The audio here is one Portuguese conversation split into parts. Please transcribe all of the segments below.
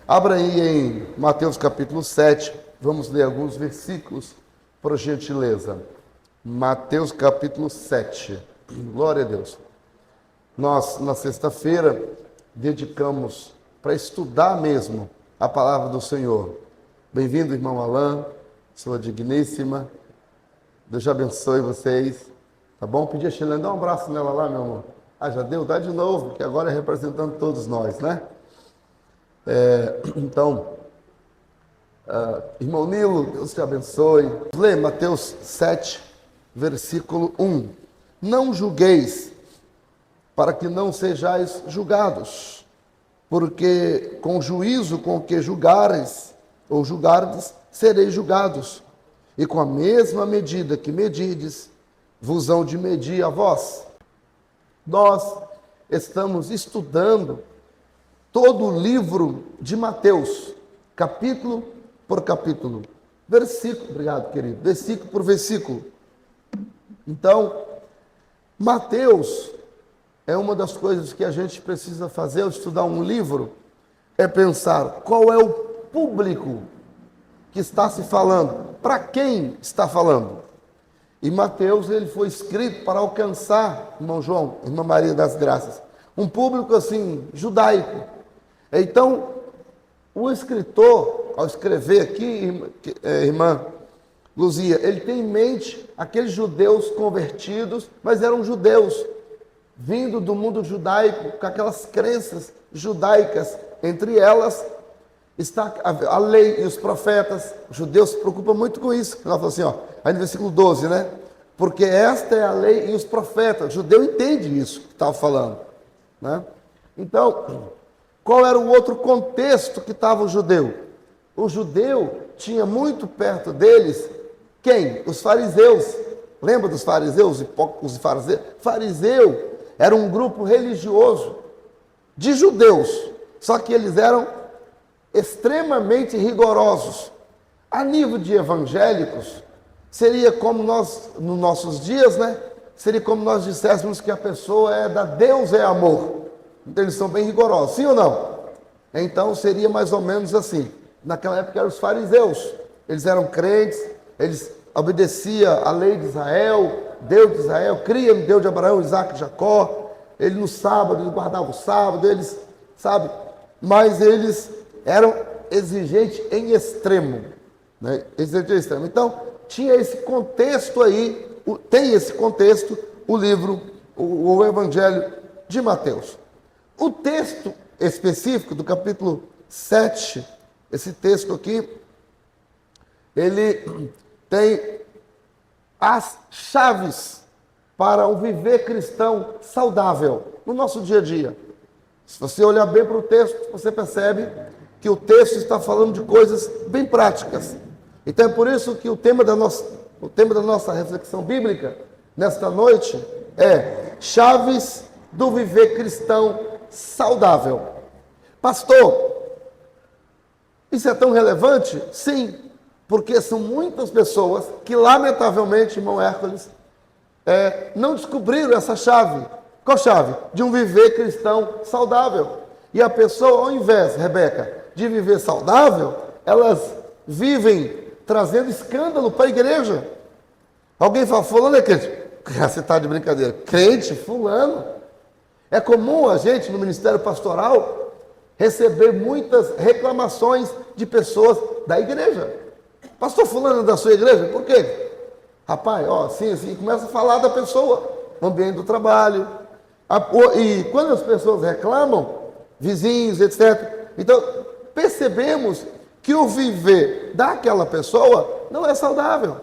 Abra aí em Mateus capítulo 7, vamos ler alguns versículos, por gentileza. Mateus capítulo 7, glória a Deus. Nós, na sexta-feira, dedicamos para estudar mesmo a palavra do Senhor. Bem-vindo, irmão Alain, sua digníssima. Deus já abençoe vocês. Tá bom? Pedi a Chilene, dá um abraço nela lá, meu amor. Ah, já deu? Dá de novo, que agora é representando todos nós, né? Irmão Nilo, Deus te abençoe. Lê Mateus 7, versículo 1. Não julgueis, para que não sejais julgados, porque com o juízo com que julgares, ou julgardes, sereis julgados, e com a mesma medida que medides, vos hão de medir a vós. Nós estamos estudando todo o livro de Mateus, capítulo por capítulo, versículo, obrigado querido, versículo por versículo. Então, Mateus é uma das coisas que a gente precisa fazer ao estudar um livro, é pensar qual é o público que está se falando, para quem está falando. E Mateus, ele foi escrito para alcançar, irmão João, irmã Maria das Graças, um público assim, judaico. Então, o escritor, ao escrever aqui, irmã Luzia, ele tem em mente aqueles judeus convertidos, mas eram judeus, vindo do mundo judaico, com aquelas crenças judaicas. Entre elas está a lei e os profetas. Os judeus se preocupam muito com isso. Ela fala assim, ó, aí no versículo 12, né? Porque esta é a lei e os profetas. O judeu entende isso que estava falando, né? Então, qual era o outro contexto que estava o judeu? O judeu tinha muito perto deles, quem? Os fariseus. Lembra dos fariseus, hipócritas e fariseus? Fariseu era um grupo religioso de judeus, só que eles eram extremamente rigorosos. A nível de evangélicos, seria como nós, nos nossos dias, né? Seria como nós disséssemos que a pessoa é da Deus é amor. Então eles são bem rigorosos, sim ou não? Então seria mais ou menos assim. Naquela época eram os fariseus, eles eram crentes, eles obedeciam a lei de Israel, Deus de Israel, cria no Deus de Abraão, Isaac e Jacó. Ele no sábado, eles guardavam o sábado, eles, sabe? Mas eles eram exigentes em extremo, né? Exigentes em extremo. Então, tinha esse contexto aí, tem esse contexto, o livro, o Evangelho de Mateus. O texto específico do capítulo 7, esse texto aqui, ele tem as chaves para um viver cristão saudável no nosso dia a dia. Se você olhar bem para o texto, você percebe que o texto está falando de coisas bem práticas. Então é por isso que o tema da nossa reflexão bíblica nesta noite é chaves do viver cristão saudável. Pastor, isso é tão relevante? Sim, porque são muitas pessoas que, lamentavelmente, irmão Hércules, não descobriram essa chave. Qual chave? De um viver cristão saudável. E a pessoa, ao invés, Rebeca, de viver saudável, elas vivem trazendo escândalo para a igreja. Alguém fala, fulano é crente. Você está de brincadeira. Crente, fulano. É comum a gente, no ministério pastoral, receber muitas reclamações de pessoas da igreja. Pastor fulano da sua igreja? Por quê? Rapaz, ó, assim, começa a falar da pessoa, no ambiente do trabalho. E quando as pessoas reclamam, vizinhos, etc. Então, percebemos que o viver daquela pessoa não é saudável.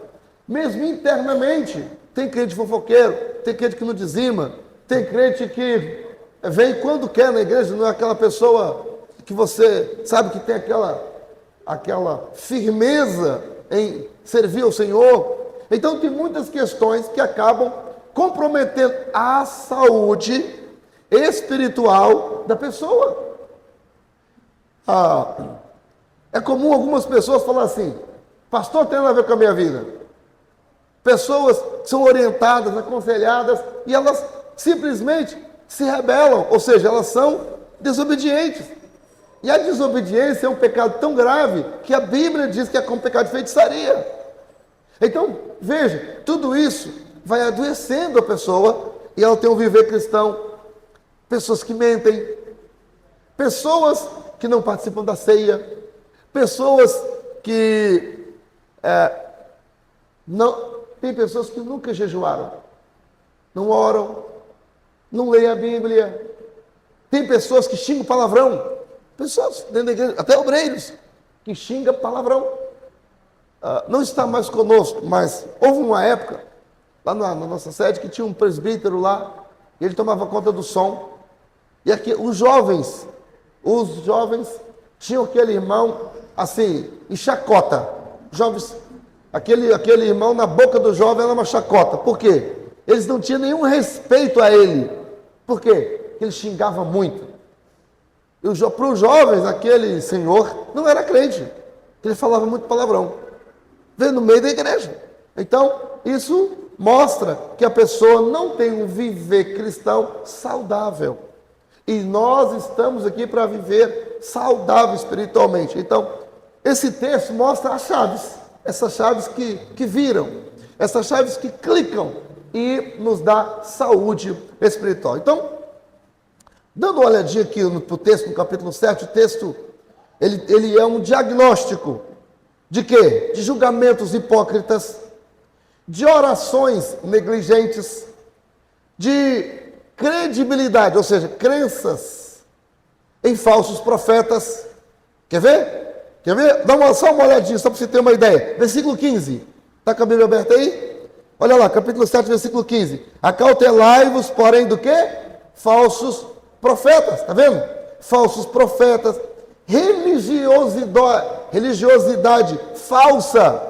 Mesmo internamente, tem crente fofoqueiro, tem crente que não dizima, tem crente que vem quando quer na igreja, não é aquela pessoa que você sabe que tem aquela firmeza em servir ao Senhor. Então tem muitas questões que acabam comprometendo a saúde espiritual da pessoa. É comum algumas pessoas falar assim, pastor, tem nada a ver com a minha vida. Pessoas são orientadas, aconselhadas, e elas simplesmente se rebelam, ou seja, elas são desobedientes. E a desobediência é um pecado tão grave que a Bíblia diz que é como pecado de feitiçaria. Então, veja, tudo isso vai adoecendo a pessoa e ela tem um viver cristão. Pessoas que mentem, pessoas que não participam da ceia, pessoas que não... Tem pessoas que nunca jejuaram, não oram, não leem a Bíblia. Tem pessoas que xingam palavrão. Pessoas dentro da igreja, até obreiros, que xingam palavrão. Não está mais conosco, mas houve uma época, lá na nossa sede, que tinha um presbítero lá, e ele tomava conta do som. E aqui, os jovens tinham aquele irmão, assim, em chacota. Jovens, aquele irmão na boca do jovem era uma chacota. Por quê? Eles não tinham nenhum respeito a ele. Por quê? Porque ele xingava muito. Para os jovens, aquele senhor não era crente. Ele falava muito palavrão. Veio no meio da igreja. Então, isso mostra que a pessoa não tem um viver cristão saudável. E nós estamos aqui para viver saudável espiritualmente. Então, esse texto mostra as chaves. Essas chaves que viram. Essas chaves que clicam e nos dá saúde espiritual. Então, dando uma olhadinha aqui no texto, no capítulo 7, o texto, ele é um diagnóstico de quê? De julgamentos hipócritas, de orações negligentes, de credibilidade, ou seja, crenças em falsos profetas. Quer ver? Quer ver? Dá só uma olhadinha, só para você ter uma ideia. Versículo 15. Está com a Bíblia aberta aí? Olha lá, capítulo 7, versículo 15. Acautelai-vos, porém, do quê? Falsos profetas, está vendo? Falsos profetas, religiosidade falsa.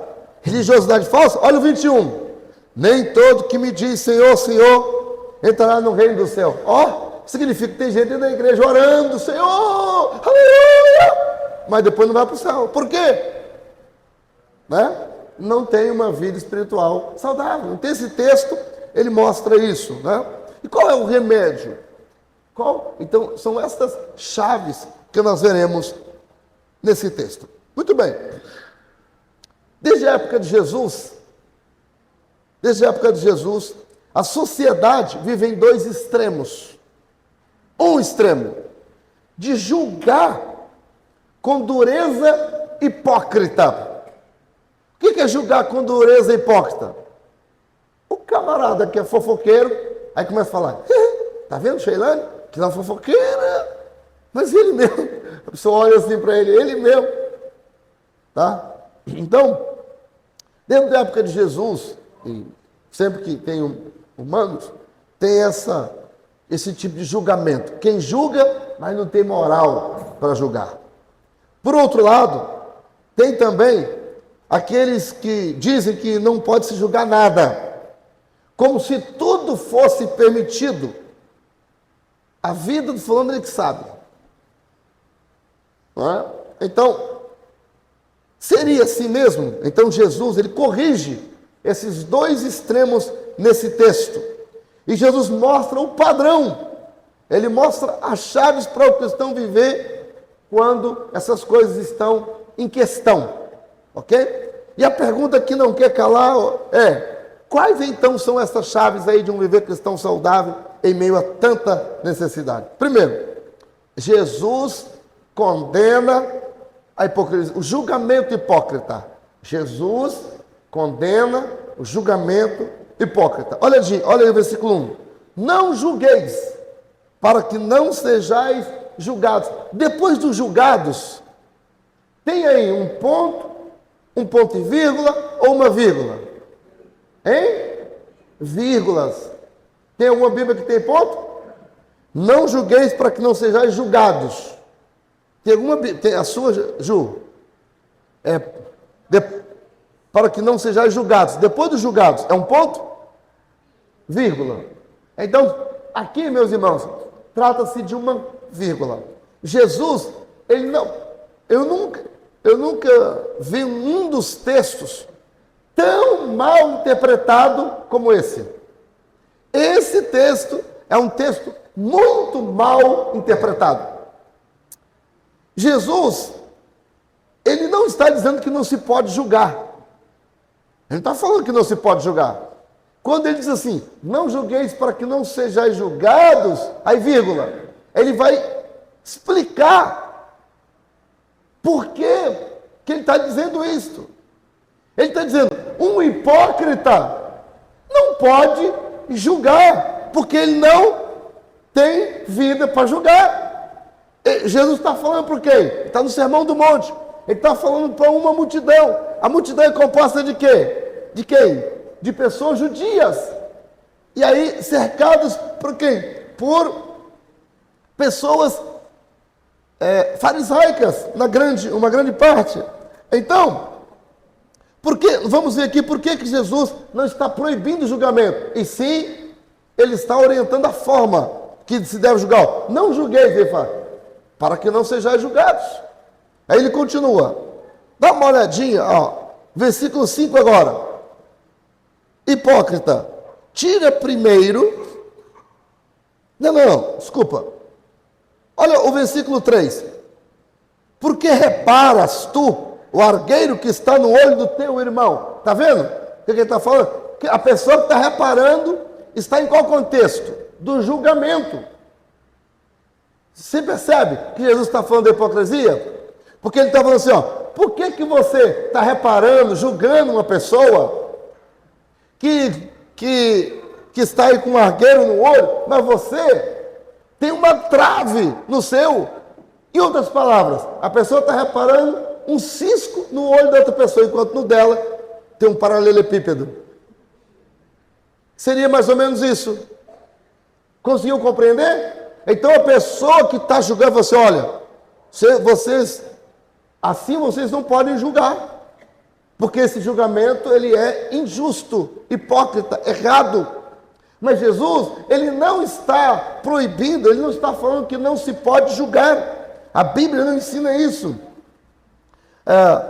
Religiosidade falsa? Olha o 21. Nem todo que me diz Senhor, Senhor, entrará no reino do céu. Ó, significa que tem gente dentro da igreja orando, Senhor, aleluia, mas depois não vai para o céu. Por quê? Né? Não tem uma vida espiritual saudável. Então esse texto, ele mostra isso, né? E qual é o remédio? Então, são estas chaves que nós veremos nesse texto. Muito bem. Desde a época de Jesus, a sociedade vive em dois extremos. Um extremo de julgar com dureza hipócrita. O que é julgar com dureza hipócrita? O camarada que é fofoqueiro, aí começa a falar, tá vendo, Sheilane? Que é uma fofoqueira, mas ele mesmo, a pessoa olha assim para ele mesmo, tá? Então, dentro da época de Jesus, e sempre que tem humanos, tem esse tipo de julgamento. Quem julga, mas não tem moral para julgar. Por outro lado, tem também aqueles que dizem que não pode se julgar nada, como se tudo fosse permitido. A vida do fulano ele que sabe. Não é? Então, seria assim mesmo? Então Jesus, ele corrige esses dois extremos nesse texto. E Jesus mostra o padrão. Ele mostra as chaves para o cristão viver quando essas coisas estão em questão. Ok? E a pergunta que não quer calar é: quais então são essas chaves aí de um viver cristão saudável em meio a tanta necessidade? Primeiro, Jesus condena a hipocrisia, o julgamento hipócrita. Jesus condena o julgamento hipócrita. Olha aí o versículo 1. Não julgueis, para que não sejais julgados. Depois dos julgados, tem aí um ponto e vírgula ou uma vírgula? Hein? Vírgulas. Tem alguma Bíblia que tem ponto? Não julgueis para que não sejais julgados. Tem alguma Bíblia? Tem a sua, Ju? Para que não sejais julgados. Depois dos julgados, é um ponto? Vírgula. Então, aqui, meus irmãos, trata-se de uma vírgula. Jesus, eu nunca vi um dos textos tão mal interpretado como esse. Esse texto é um texto muito mal interpretado. Jesus, ele não está dizendo que não se pode julgar. Ele não está falando que não se pode julgar. Quando ele diz assim, não julgueis para que não sejais julgados, aí vírgula, ele vai explicar por que ele está dizendo isso. Ele está dizendo, um hipócrita não pode julgar, porque ele não tem vida para julgar. Jesus está falando por quê? Ele está no Sermão do Monte. Ele está falando para uma multidão. A multidão é composta de quê? De quem? De pessoas judias. E aí, cercados por quem? Por pessoas farisaicas, uma grande parte. Então, vamos ver aqui por que Jesus não está proibindo o julgamento. E sim, ele está orientando a forma que se deve julgar. Não julgueis, ele fala, para que não sejais julgados. Aí ele continua. Dá uma olhadinha, versículo 5 agora. Hipócrita, tira primeiro... Não, desculpa. Olha o versículo 3. Porque reparas tu o argueiro que está no olho do teu irmão? Está vendo? O que ele está falando? Que a pessoa que está reparando está em qual contexto? Do julgamento. Você percebe que Jesus está falando da hipocrisia? Porque ele está falando assim, por que você está reparando, julgando uma pessoa que está aí com um argueiro no olho, mas você tem uma trave no seu? Em outras palavras, a pessoa está reparando um cisco no olho da outra pessoa, enquanto no dela tem um paralelepípedo. Seria mais ou menos isso. Conseguiu compreender? Então a pessoa que está julgando você, olha, assim vocês não podem julgar, porque esse julgamento ele é injusto, hipócrita, errado. Mas Jesus, ele não está proibindo, ele não está falando que não se pode julgar. A Bíblia não ensina isso.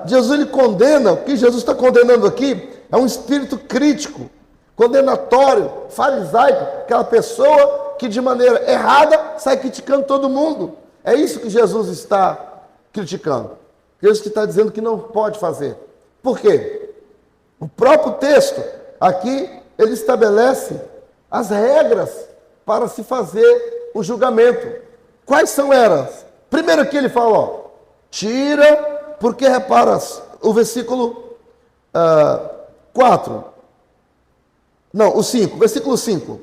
Jesus ele condena, o que Jesus está condenando aqui é um espírito crítico, condenatório, farisaico, aquela pessoa que de maneira errada sai criticando todo mundo. É isso que Jesus está criticando. Jesus que está dizendo que não pode fazer. Por quê? O próprio texto aqui, ele estabelece as regras para se fazer o julgamento. Quais são elas? Primeiro que ele fala, tira, porque reparas, o versículo 4. Não, o 5, versículo 5.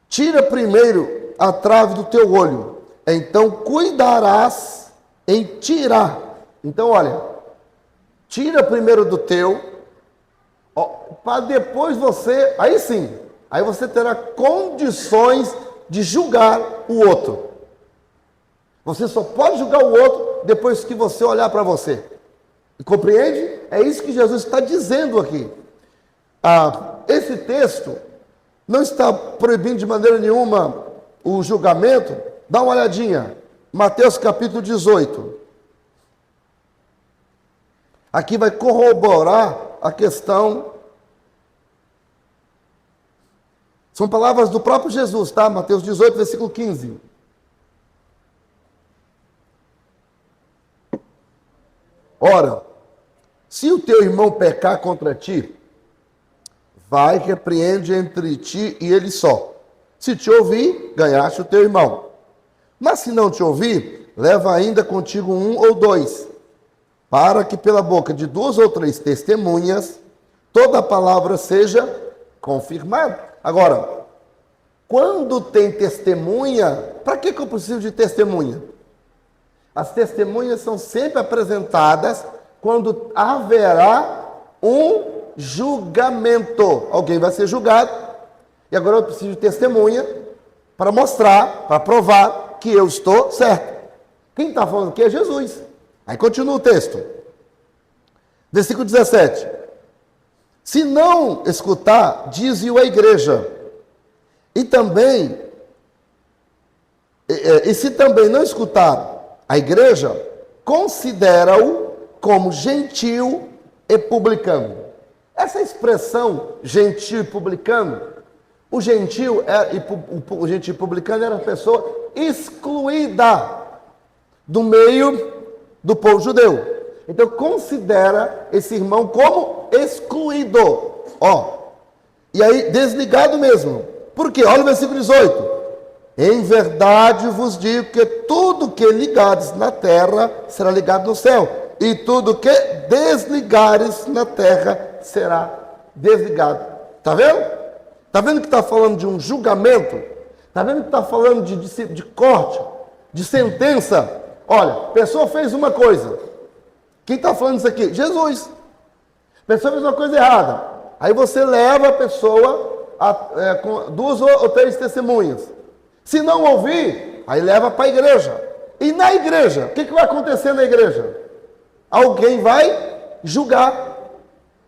Tira primeiro a trave do teu olho, então cuidarás em tirar. Então, olha, tira primeiro do teu, para depois você, aí sim, aí você terá condições de julgar o outro. Você só pode julgar o outro depois que você olhar para você. Compreende? É isso que Jesus está dizendo aqui. Esse texto não está proibindo de maneira nenhuma o julgamento. Dá uma olhadinha. Mateus capítulo 18. Aqui vai corroborar a questão. São palavras do próprio Jesus, tá? Mateus 18, versículo 15. Ora, se o teu irmão pecar contra ti, vai, repreende entre ti e ele só. Se te ouvir, ganhaste o teu irmão. Mas se não te ouvir, leva ainda contigo um ou dois, para que pela boca de 2 ou 3 testemunhas, toda a palavra seja confirmada. Agora, quando tem testemunha, para que eu preciso de testemunha? As testemunhas são sempre apresentadas quando haverá um julgamento. Alguém vai ser julgado, e agora eu preciso de testemunha para mostrar, para provar que eu estou certo. Quem está falando aqui é Jesus. Aí continua o texto. Versículo 17. Se não escutar, dize-o à igreja. E se também não escutar a igreja, considera-o como gentil e publicano. Essa expressão gentil e publicano, o gentil e publicano era a pessoa excluída do meio do povo judeu. Então considera esse irmão como excluído. Ó. E aí, desligado mesmo. Por quê? Olha o versículo 18. Em verdade vos digo que tudo que ligares na terra será ligado no céu. E tudo que desligares na terra será desligado. Está vendo? Está vendo que está falando de um julgamento? Está vendo que está falando de corte, de sentença? Olha, a pessoa fez uma coisa. Quem está falando isso aqui? Jesus. A pessoa fez uma coisa errada. Aí você leva a pessoa com 2 ou 3 testemunhas. Se não ouvir, aí leva para a igreja. E na igreja, o que vai acontecer na igreja? Alguém vai julgar.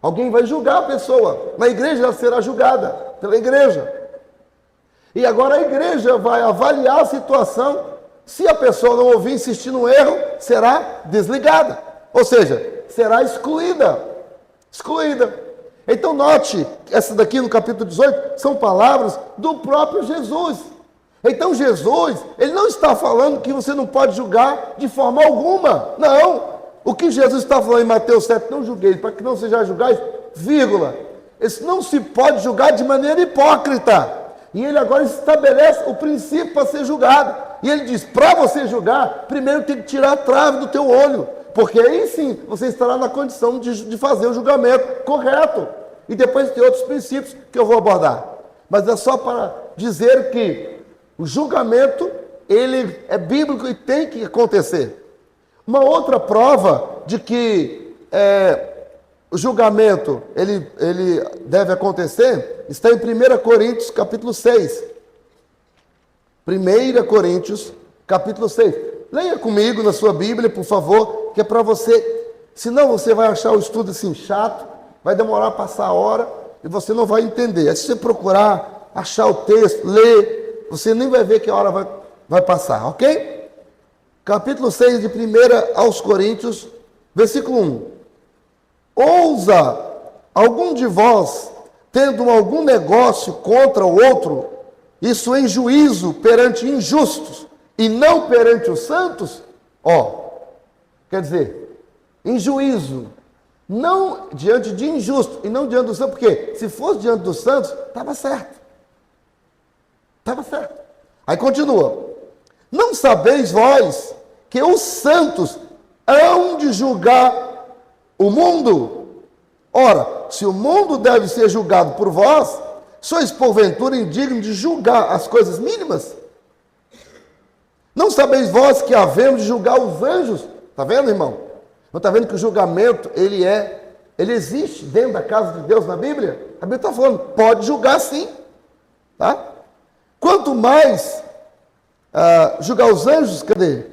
Alguém vai julgar a pessoa. Na igreja ela será julgada pela igreja. E agora a igreja vai avaliar a situação. Se a pessoa não ouvir, insistir no erro, será desligada. Ou seja, será excluída. Excluída. Então note, essa daqui no capítulo 18, são palavras do próprio Jesus. Então Jesus, ele não está falando que você não pode julgar de forma alguma. Não. O que Jesus está falando em Mateus 7, não julgueis, para que não sejais julgados, vírgula. Isso não se pode julgar de maneira hipócrita. E ele agora estabelece o princípio para ser julgado. E ele diz, para você julgar, primeiro tem que tirar a trave do teu olho. Porque aí sim, você estará na condição de fazer o julgamento correto. E depois tem outros princípios que eu vou abordar. Mas é só para dizer que o julgamento, ele é bíblico e tem que acontecer. Uma outra prova de que o julgamento ele deve acontecer está em 1 Coríntios capítulo 6. 1 Coríntios capítulo 6. Leia comigo na sua Bíblia, por favor, que é para você, senão você vai achar o estudo assim chato, vai demorar a passar a hora e você não vai entender. É se você procurar, achar o texto, ler, você nem vai ver que a hora vai passar, ok? Capítulo 6 de 1 aos Coríntios, versículo 1. Ousa algum de vós, tendo algum negócio contra o outro, isso em juízo perante injustos, e não perante os santos? Quer dizer, em juízo, não diante de injusto, e não diante dos santos, porque se fosse diante dos santos, estava certo. Estava certo. Aí continua. Não sabeis vós que os santos hão de julgar o mundo? Ora, se o mundo deve ser julgado por vós, sois porventura indignos de julgar as coisas mínimas? Não sabeis vós que havemos de julgar os anjos? Está vendo, irmão? Não está vendo que o julgamento, ele existe dentro da casa de Deus na Bíblia? A Bíblia está falando, pode julgar sim. Tá? Quanto mais julgar os anjos, cadê?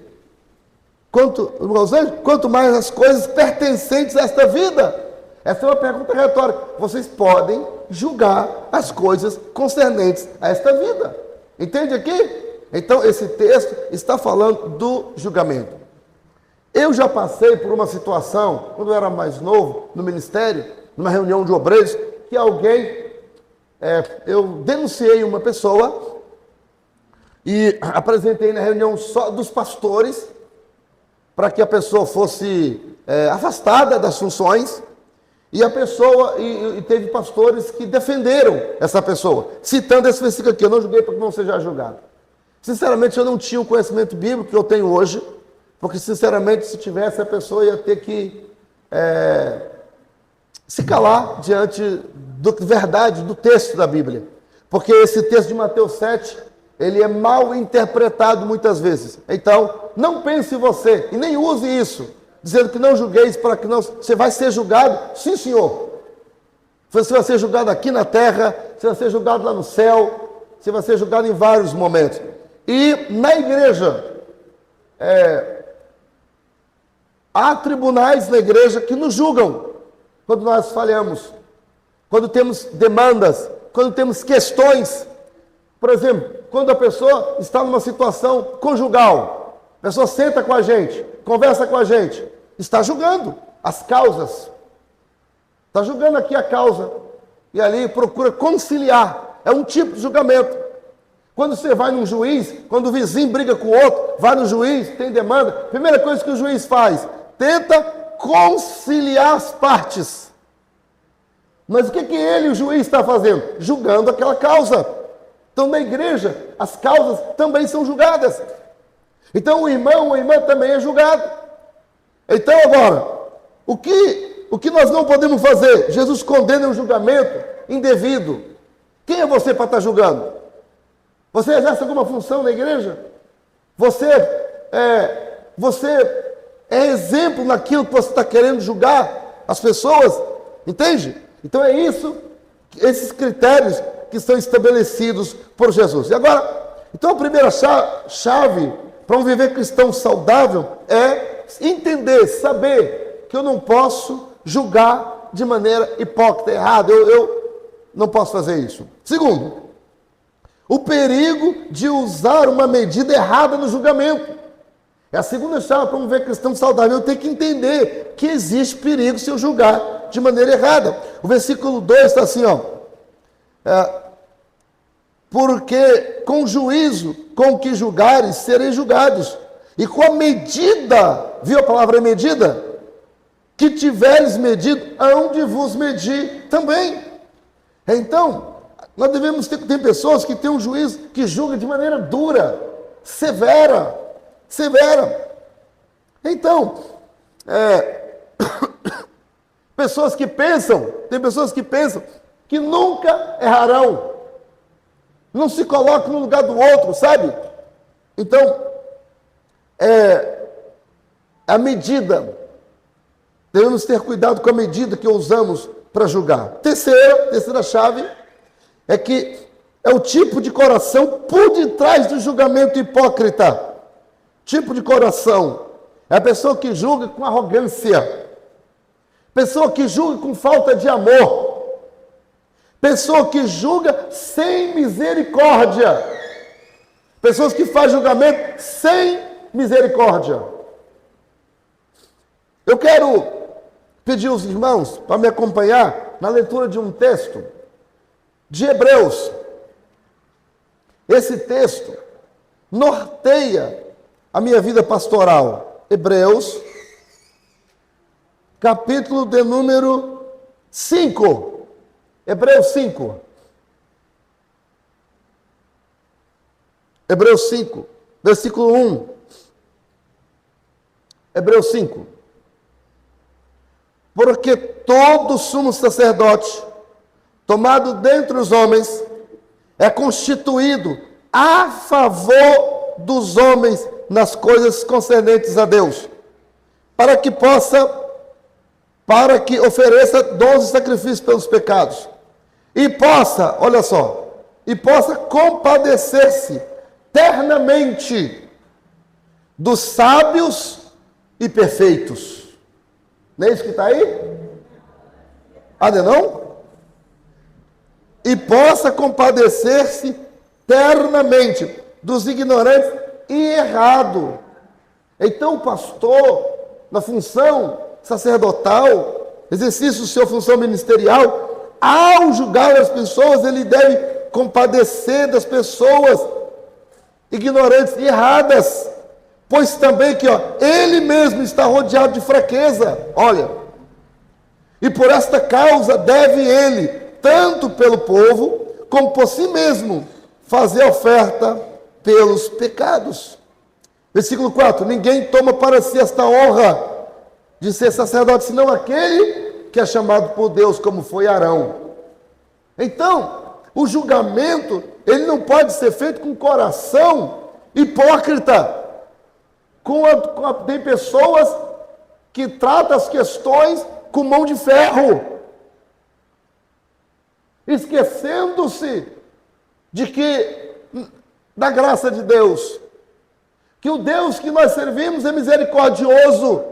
Quanto mais as coisas pertencentes a esta vida. Essa é uma pergunta retórica. Vocês podem julgar as coisas concernentes a esta vida. Entende aqui? Então, esse texto está falando do julgamento. Eu já passei por uma situação, quando eu era mais novo, no ministério, numa reunião de obreiros, que eu denunciei uma pessoa e apresentei na reunião só dos pastores, para que a pessoa fosse afastada das funções, e a pessoa, e teve pastores que defenderam essa pessoa, citando esse versículo aqui, eu não julguei para que não seja julgado. Sinceramente, eu não tinha o conhecimento bíblico que eu tenho hoje, porque, sinceramente, se tivesse, a pessoa ia ter que se calar diante da verdade do texto da Bíblia. Porque esse texto de Mateus 7, ele é mal interpretado muitas vezes. Então, não pense você, e nem use isso, dizendo que não julgueis para que não... Você vai ser julgado? Sim, senhor. Você vai ser julgado aqui na terra, você vai ser julgado lá no céu, você vai ser julgado em vários momentos. E na igreja, há tribunais na igreja que nos julgam quando nós falhamos, quando temos demandas, quando temos questões. Por exemplo, quando a pessoa está numa situação conjugal, a pessoa senta com a gente, conversa com a gente, está julgando as causas, está julgando aqui a causa, e ali procura conciliar, é um tipo de julgamento. Quando você vai num juiz, quando o vizinho briga com o outro, vai no juiz, tem demanda, primeira coisa que o juiz faz, tenta conciliar as partes. Mas o que ele, o juiz, está fazendo? Julgando aquela causa. Então, na igreja, as causas também são julgadas. Então, o irmão ou a irmã também é julgado. Então, agora, o que nós não podemos fazer? Jesus condena o julgamento indevido. Quem é você para estar julgando? Você exerce alguma função na igreja? Você é exemplo naquilo que você está querendo julgar as pessoas? Entende? Então é isso, esses critérios que são estabelecidos por Jesus. E agora, então a primeira chave para um viver cristão saudável é entender, saber que eu não posso julgar de maneira hipócrita, errada. Eu não posso fazer isso. Segundo, o perigo de usar uma medida errada no julgamento. É a segunda chave para um viver cristão saudável. Eu tenho que entender que existe perigo se eu julgar de maneira errada. O versículo 2 está assim, porque com juízo com que julgares, sereis julgados. E com a medida, viu a palavra medida? Que tiveres medido, aonde vos medir também. Então, nós devemos ter pessoas que têm um juízo que julga de maneira dura, severa. Então, pessoas que pensam, tem pessoas que pensam que nunca errarão. Não se colocam no lugar do outro, sabe? Então, a medida, devemos ter cuidado com a medida que usamos para julgar. Terceira chave, é que é o tipo de coração por detrás do julgamento hipócrita. Tipo de coração é a pessoa que julga com arrogância, pessoa que julga com falta de amor, pessoa que julga sem misericórdia, pessoas que fazem julgamento sem misericórdia. Eu quero pedir aos irmãos para me acompanhar na leitura de um texto de Hebreus. Esse texto norteia a minha vida pastoral. Hebreus, capítulo de número 5. Hebreus 5. Hebreus 5, versículo 1. Hebreus 5. Porque todo sumo sacerdote, tomado dentre os homens, é constituído a favor dos homens nas coisas concernentes a Deus, para que ofereça dons e sacrifícios pelos pecados, e possa, olha só, e possa compadecer-se ternamente dos sábios e perfeitos. Não é isso que está aí? Não? E possa compadecer-se ternamente dos ignorantes e errado. Então o pastor, na função sacerdotal, exercício de sua função ministerial, ao julgar as pessoas, ele deve compadecer das pessoas ignorantes e erradas, pois também que ele mesmo está rodeado de fraqueza. Olha, e por esta causa deve ele, tanto pelo povo, como por si mesmo, fazer oferta pelos pecados. Versículo 4, ninguém toma para si esta honra de ser sacerdote, senão aquele que é chamado por Deus, como foi Arão. Então, o julgamento, ele não pode ser feito com coração hipócrita. Tem pessoas que tratam as questões com mão de ferro, esquecendo-se da graça de Deus, que o Deus que nós servimos é misericordioso.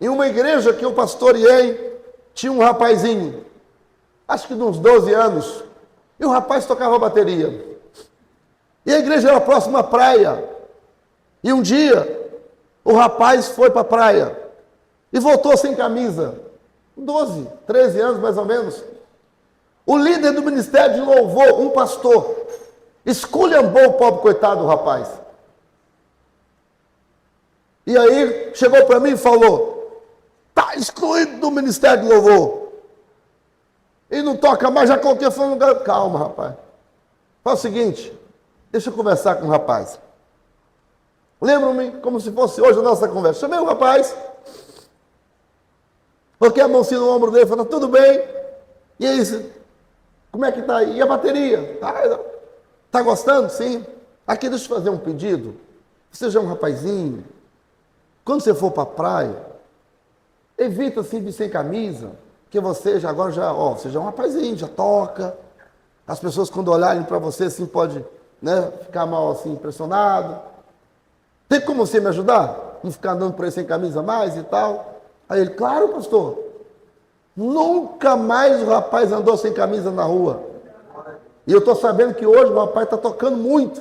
Em uma igreja que eu pastoreei, tinha um rapazinho, acho que de uns 12 anos, e o rapaz tocava bateria. E a igreja era próxima à praia. E um dia, o rapaz foi para a praia e voltou sem camisa. 12, 13 anos mais ou menos. O líder do ministério de louvor, um pastor, esculhambou o pobre coitado do rapaz. E aí chegou para mim e falou: está excluído do ministério de louvor. E não toca mais, já coloquei foi no lugar. Calma, rapaz. Faz o seguinte, deixa eu conversar com o rapaz. Lembro-me como se fosse hoje a nossa conversa. Chamei o rapaz, coloquei a mãozinha no ombro dele e falei: tudo bem? E aí, como é que tá aí? E a bateria? Tá gostando? Sim. Aqui, deixa eu fazer um pedido. Você já é um rapazinho. Quando você for para a praia, evita assim de sem camisa, porque você já agora você já é um rapazinho, já toca. As pessoas quando olharem para você assim pode, né, ficar mal assim impressionado. Tem como você me ajudar? Não ficar andando por aí sem camisa mais e tal? Aí ele: claro, pastor. Nunca mais o rapaz andou sem camisa na rua. E eu estou sabendo que hoje o rapaz está tocando muito.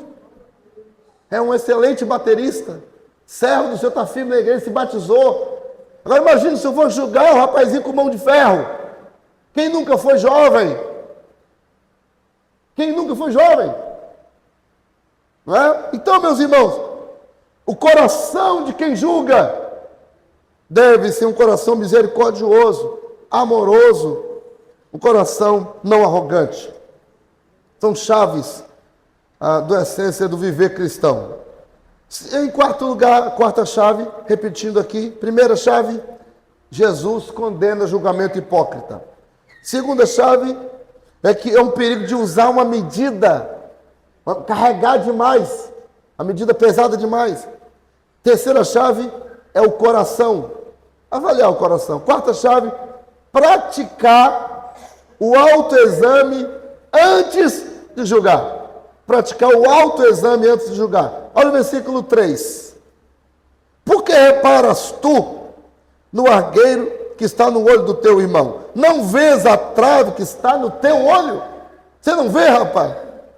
É um excelente baterista. Servo do Senhor, está firme na igreja, se batizou. Agora imagine se eu for julgar o rapazinho com mão de ferro. Quem nunca foi jovem? Quem nunca foi jovem? Não é? Então, meus irmãos, o coração de quem julga deve ser um coração misericordioso, amoroso, um coração não arrogante. São chaves da essência do viver cristão. Em quarto lugar, quarta chave, repetindo aqui, primeira chave, Jesus condena julgamento hipócrita. Segunda chave é que é um perigo de usar uma medida, carregar demais, a medida pesada demais. Terceira chave é o coração, avaliar o coração. Quarta chave, praticar o autoexame antes de julgar. Praticar o autoexame antes de julgar. Olha o versículo 3. Por que reparas tu no argueiro que está no olho do teu irmão? Não vês a trave que está no teu olho? Você não vê, rapaz?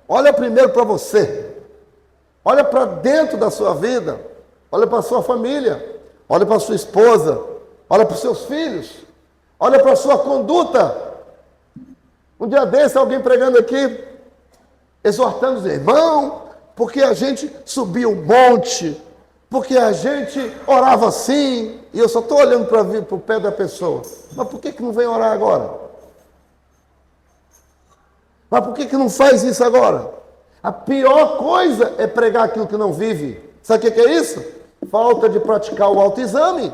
Olha primeiro para você. Olha para dentro da sua vida. Olha para a sua família. Olha para a sua esposa. Olha para os seus filhos. Olha para a sua conduta. Um dia desse, alguém pregando aqui, exortando os irmãos, porque a gente subia um monte, porque a gente orava assim, e eu só estou olhando para o pé da pessoa. Mas por que não vem orar agora? Mas por que não faz isso agora? A pior coisa é pregar aquilo que não vive. Sabe o que é isso? Falta de praticar o autoexame.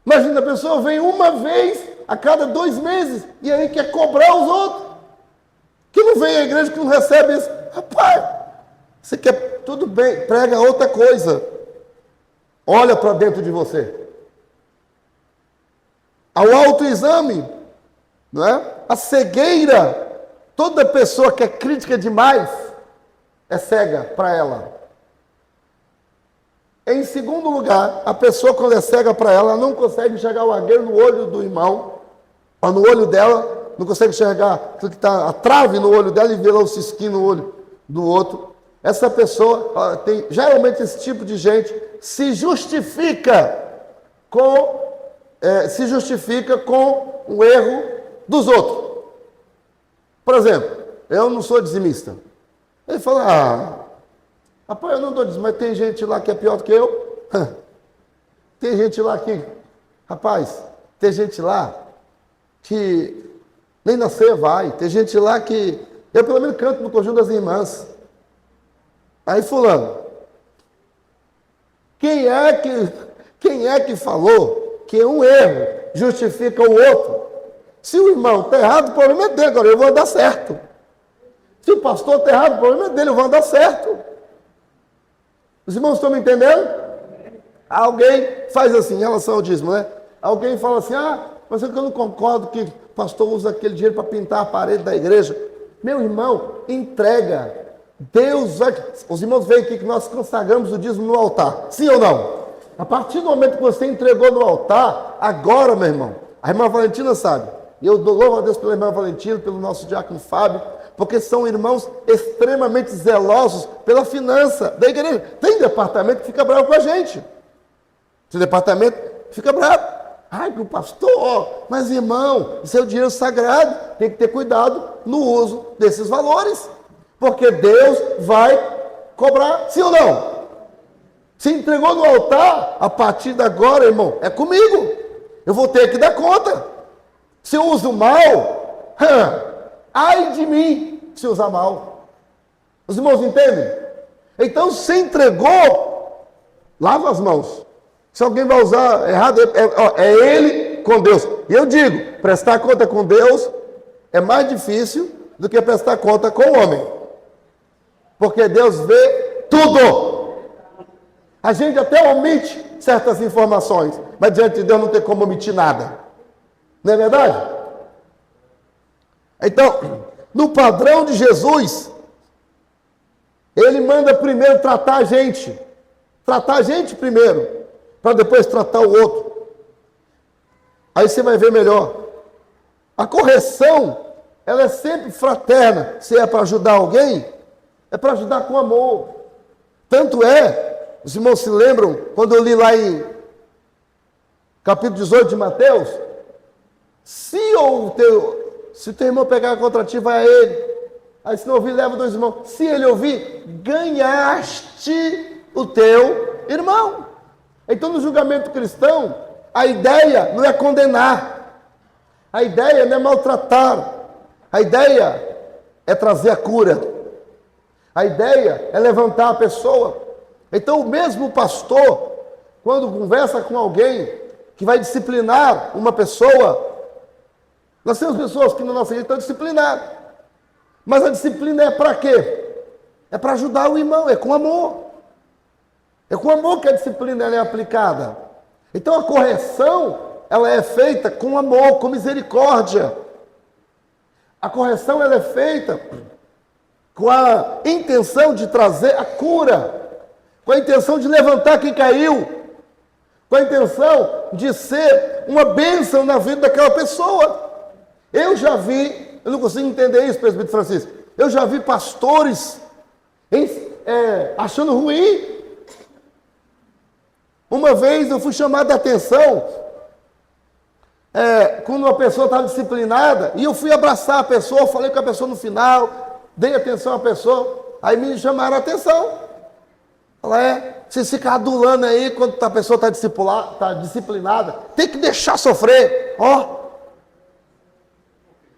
Imagina, a pessoa vem uma vez a cada 2 meses e aí quer cobrar os outros. Que não vem à igreja, que não recebe isso. Rapaz, você quer, tudo bem, prega outra coisa. Olha para dentro de você. Ao autoexame, não é? A cegueira, toda pessoa que é crítica demais é cega para ela. Em segundo lugar, a pessoa quando é cega para ela não consegue enxergar o argueiro no olho do irmão, ou no olho dela, não consegue enxergar aquilo que está a trave no olho dela e ver lá o cisquinho no olho do outro. Essa pessoa tem, geralmente esse tipo de gente se justifica com o erro dos outros. Por exemplo, eu não sou dizimista. Ele fala: rapaz, eu não dou dízimo, mas tem gente lá que é pior do que eu. Tem gente lá que, rapaz, tem gente lá que nem nascer vai. Tem gente lá que, eu pelo menos canto no conjunto das irmãs. Aí fulano, quem é que falou que um erro justifica o outro? Se o irmão está errado, o problema é dele, agora eu vou andar certo. Se o pastor está errado, o problema é dele, eu vou andar certo. Os irmãos estão me entendendo? Alguém faz assim, em relação ao dízimo, né? Alguém fala assim: mas eu não concordo que o pastor usa aquele dinheiro para pintar a parede da igreja. Meu irmão, entrega. Deus vai... Os irmãos veem aqui que nós consagramos o dízimo no altar. Sim ou não? A partir do momento que você entregou no altar, agora, meu irmão, a irmã Valentina sabe. E eu dou louvo a Deus pela irmã Valentina, pelo nosso diácono Fábio, porque são irmãos extremamente zelosos pela finança da igreja. Tem departamento que fica bravo com a gente. Esse departamento fica bravo. Ai, que o pastor, mas irmão, isso é o dinheiro sagrado, tem que ter cuidado no uso desses valores, porque Deus vai cobrar, sim ou não? Se entregou no altar, a partir de agora, irmão, é comigo, eu vou ter que dar conta. Se eu uso mal, ai de mim se usar mal. Os irmãos entendem? Então, se entregou, lava as mãos. Se alguém vai usar errado, é ele com Deus. E eu digo, prestar conta com Deus é mais difícil do que prestar conta com o homem. Porque Deus vê tudo. A gente até omite certas informações, mas diante de Deus não tem como omitir nada. Não é verdade? Então, no padrão de Jesus, ele manda primeiro tratar a gente. Tratar a gente primeiro, para depois tratar o outro. Aí você vai ver melhor. A correção, ela é sempre fraterna. Se é para ajudar alguém, é para ajudar com amor. Tanto é, os irmãos se lembram, quando eu li lá em capítulo 18 de Mateus, se o teu irmão pegar contra ti, vai a ele. Aí se não ouvir, leva dois irmãos. Se ele ouvir, ganhaste o teu irmão. Então no julgamento cristão, a ideia não é condenar. A ideia não é maltratar. A ideia é trazer a cura. A ideia é levantar a pessoa. Então o mesmo pastor, quando conversa com alguém que vai disciplinar uma pessoa, nós temos pessoas que na nossa igreja estão disciplinadas. Mas a disciplina é para quê? É para ajudar o irmão, é com amor. É com amor que a disciplina ela é aplicada. Então a correção, ela é feita com amor, com misericórdia. A correção ela é feita com a intenção de trazer a cura, com a intenção de levantar quem caiu, com a intenção de ser uma bênção na vida daquela pessoa. Eu já vi, eu não consigo entender isso, presbítero Francisco, eu já vi pastores achando ruim. Uma vez eu fui chamado a atenção, quando uma pessoa estava disciplinada, e eu fui abraçar a pessoa, falei com a pessoa no final, dei atenção à pessoa, aí me chamaram a atenção. Falaram, você fica adulando aí quando a pessoa está disciplinada, tem que deixar sofrer,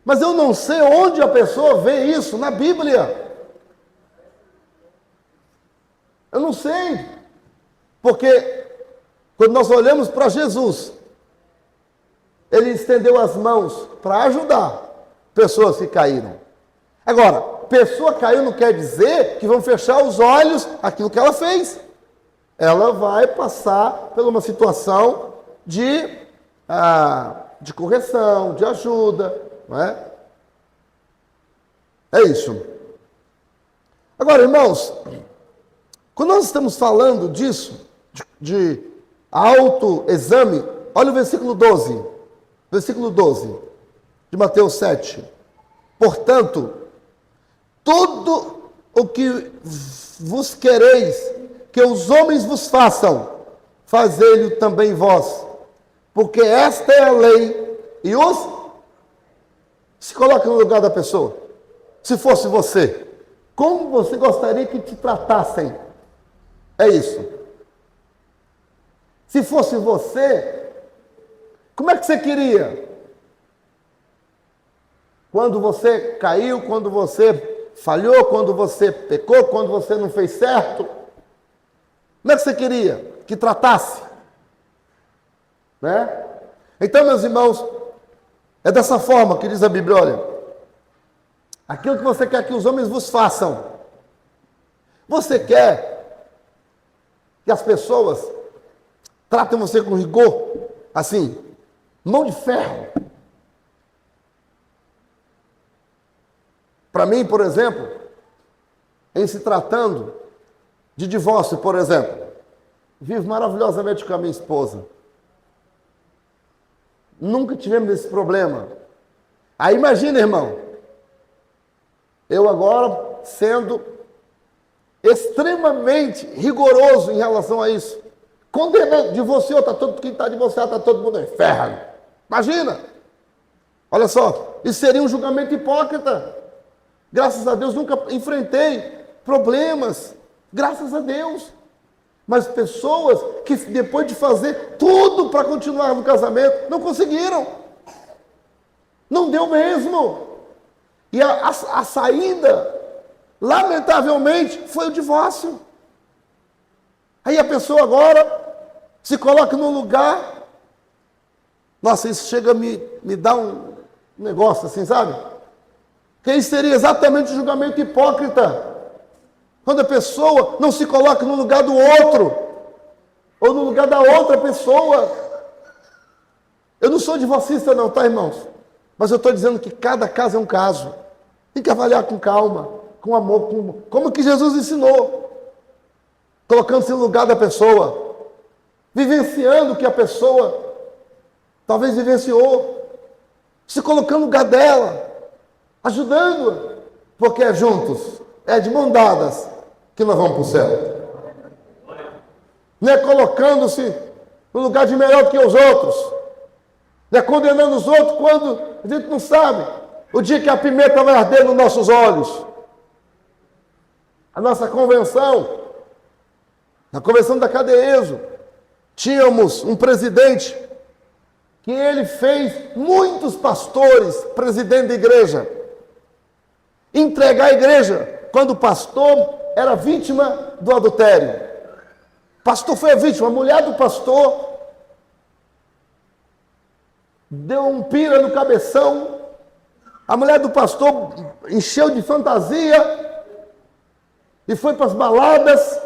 Mas eu não sei onde a pessoa vê isso na Bíblia. Eu não sei. Porque quando nós olhamos para Jesus, ele estendeu as mãos para ajudar pessoas que caíram. Agora, pessoa caiu não quer dizer que vão fechar os olhos àquilo que ela fez. Ela vai passar por uma situação de correção, de ajuda, não é? É isso. Agora, irmãos, quando nós estamos falando disso, de autoexame, olha o versículo 12. Versículo 12 de Mateus 7. Portanto, tudo o que vos quereis que os homens vos façam, fazei-lhe também vós, porque esta é a lei e os... Se coloca no lugar da pessoa. Se fosse você, como você gostaria que te tratassem? É isso. Se fosse você, como é que você queria? Quando você caiu, quando você falhou, quando você pecou, quando você não fez certo, como é que você queria que tratasse? Né? Então, meus irmãos, é dessa forma que diz a Bíblia, olha, aquilo que você quer que os homens vos façam, você quer que as pessoas tratem você com rigor, assim, mão de ferro. Para mim, por exemplo, em se tratando de divórcio, por exemplo, vivo maravilhosamente com a minha esposa. Nunca tivemos esse problema. Aí imagina, irmão, eu agora sendo extremamente rigoroso em relação a isso. condenando, divorciou, quem está divorciado está todo mundo no inferno. Imagina! Olha só, isso seria um julgamento hipócrita. Graças a Deus nunca enfrentei problemas, graças a Deus. Mas pessoas que depois de fazer tudo para continuar no casamento, não conseguiram. Não deu mesmo. E a saída, lamentavelmente, foi o divórcio. Aí a pessoa agora se coloca num lugar. Nossa, isso chega a me dar um negócio assim, sabe? Que isso seria exatamente o julgamento hipócrita. Quando a pessoa não se coloca no lugar do outro, ou no lugar da outra pessoa. Eu não sou divorcista não, tá, irmãos? Mas eu estou dizendo que cada caso é um caso. Tem que avaliar com calma, com amor, como que Jesus ensinou. Colocando-se no lugar da pessoa. Vivenciando o que a pessoa talvez vivenciou. Se colocando no lugar dela. Ajudando-a. Porque é juntos, é de mão dadas que nós vamos para o céu. Não é colocando-se no lugar de melhor do que os outros. Não é condenando os outros quando a gente não sabe. O dia que a pimenta vai arder nos nossos olhos. A nossa convenção, na convenção da Cadeeso, tínhamos um presidente que ele fez muitos pastores, presidente da igreja, entregar a igreja quando o pastor era vítima do adultério. O pastor foi a vítima, a mulher do pastor deu um pira no cabeção, a mulher do pastor encheu de fantasia e foi para as baladas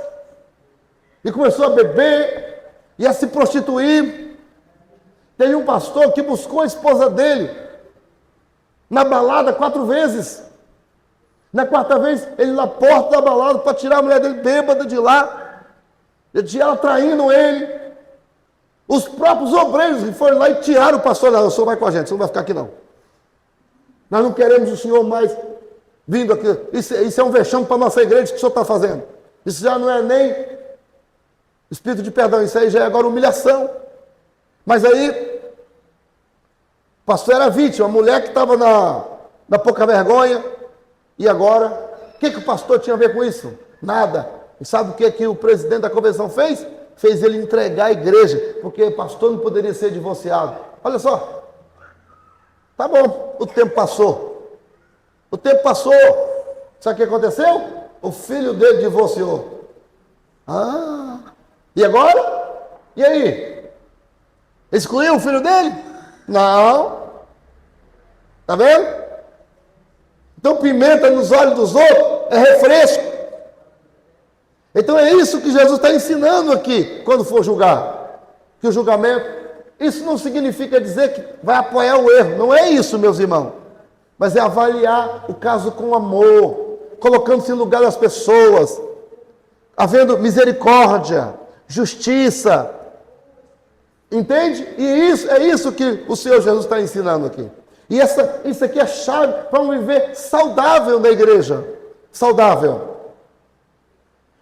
e começou a beber e a se prostituir. Teve um pastor que buscou a esposa dele na balada 4 vezes. Na 4ª vez, ele na porta da balada para tirar a mulher dele bêbada de lá. Ele tinha ela traindo ele. Os próprios obreiros que foram lá e tiraram o pastor. Não, o senhor vai com a gente, o senhor não vai ficar aqui não. Nós não queremos o senhor mais vindo aqui. Isso é um vexame para a nossa igreja que o senhor está fazendo. Isso já não é nem espírito de perdão, isso aí já é agora humilhação. Mas aí, o pastor era vítima, a mulher que estava na pouca vergonha. E agora, o que o pastor tinha a ver com isso? Nada. E sabe o que o presidente da convenção fez? Fez ele entregar a igreja, porque o pastor não poderia ser divorciado. Olha só. Tá bom, o tempo passou. O tempo passou. Sabe o que aconteceu? O filho dele divorciou. E agora? E aí? Excluiu o filho dele? Não. Tá vendo? Então pimenta nos olhos dos outros é refresco. Então é isso que Jesus está ensinando aqui, quando for julgar. Que o julgamento, isso não significa dizer que vai apoiar o erro. Não é isso, meus irmãos. Mas é avaliar o caso com amor, colocando-se no lugar das pessoas, havendo misericórdia, justiça. Entende? E é isso que o Senhor Jesus está ensinando aqui. E isso aqui é chave para um viver saudável na igreja. Saudável.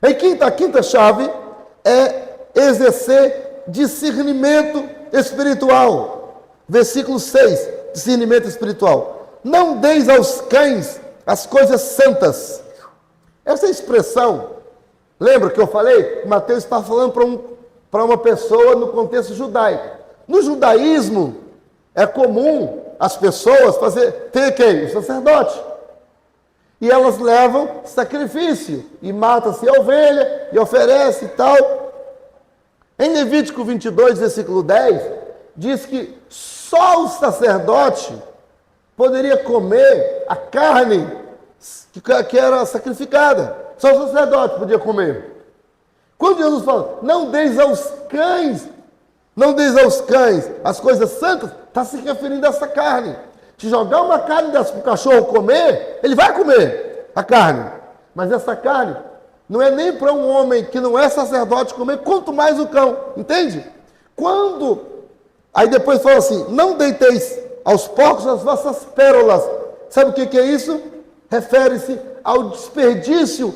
E a quinta chave é exercer discernimento espiritual. Versículo 6, discernimento espiritual. Não deis aos cães as coisas santas. Essa expressão, lembra que eu falei? Mateus está falando para uma pessoa no contexto judaico. No judaísmo, é comum as pessoas ter quem? O sacerdote. E elas levam sacrifício. E mata-se a ovelha, e oferece e tal. Em Levítico 22, versículo 10, diz que só o sacerdote poderia comer a carne que era sacrificada. Só o sacerdote podia comer. Quando Jesus fala, não deis aos cães as coisas santas, está se referindo a essa carne. Se jogar uma carne dessa para o cachorro comer, ele vai comer a carne. Mas essa carne não é nem para um homem que não é sacerdote comer, quanto mais o cão. Entende? Aí depois fala assim, não deiteis aos porcos as vossas pérolas. Sabe o que é isso? Refere-se ao desperdício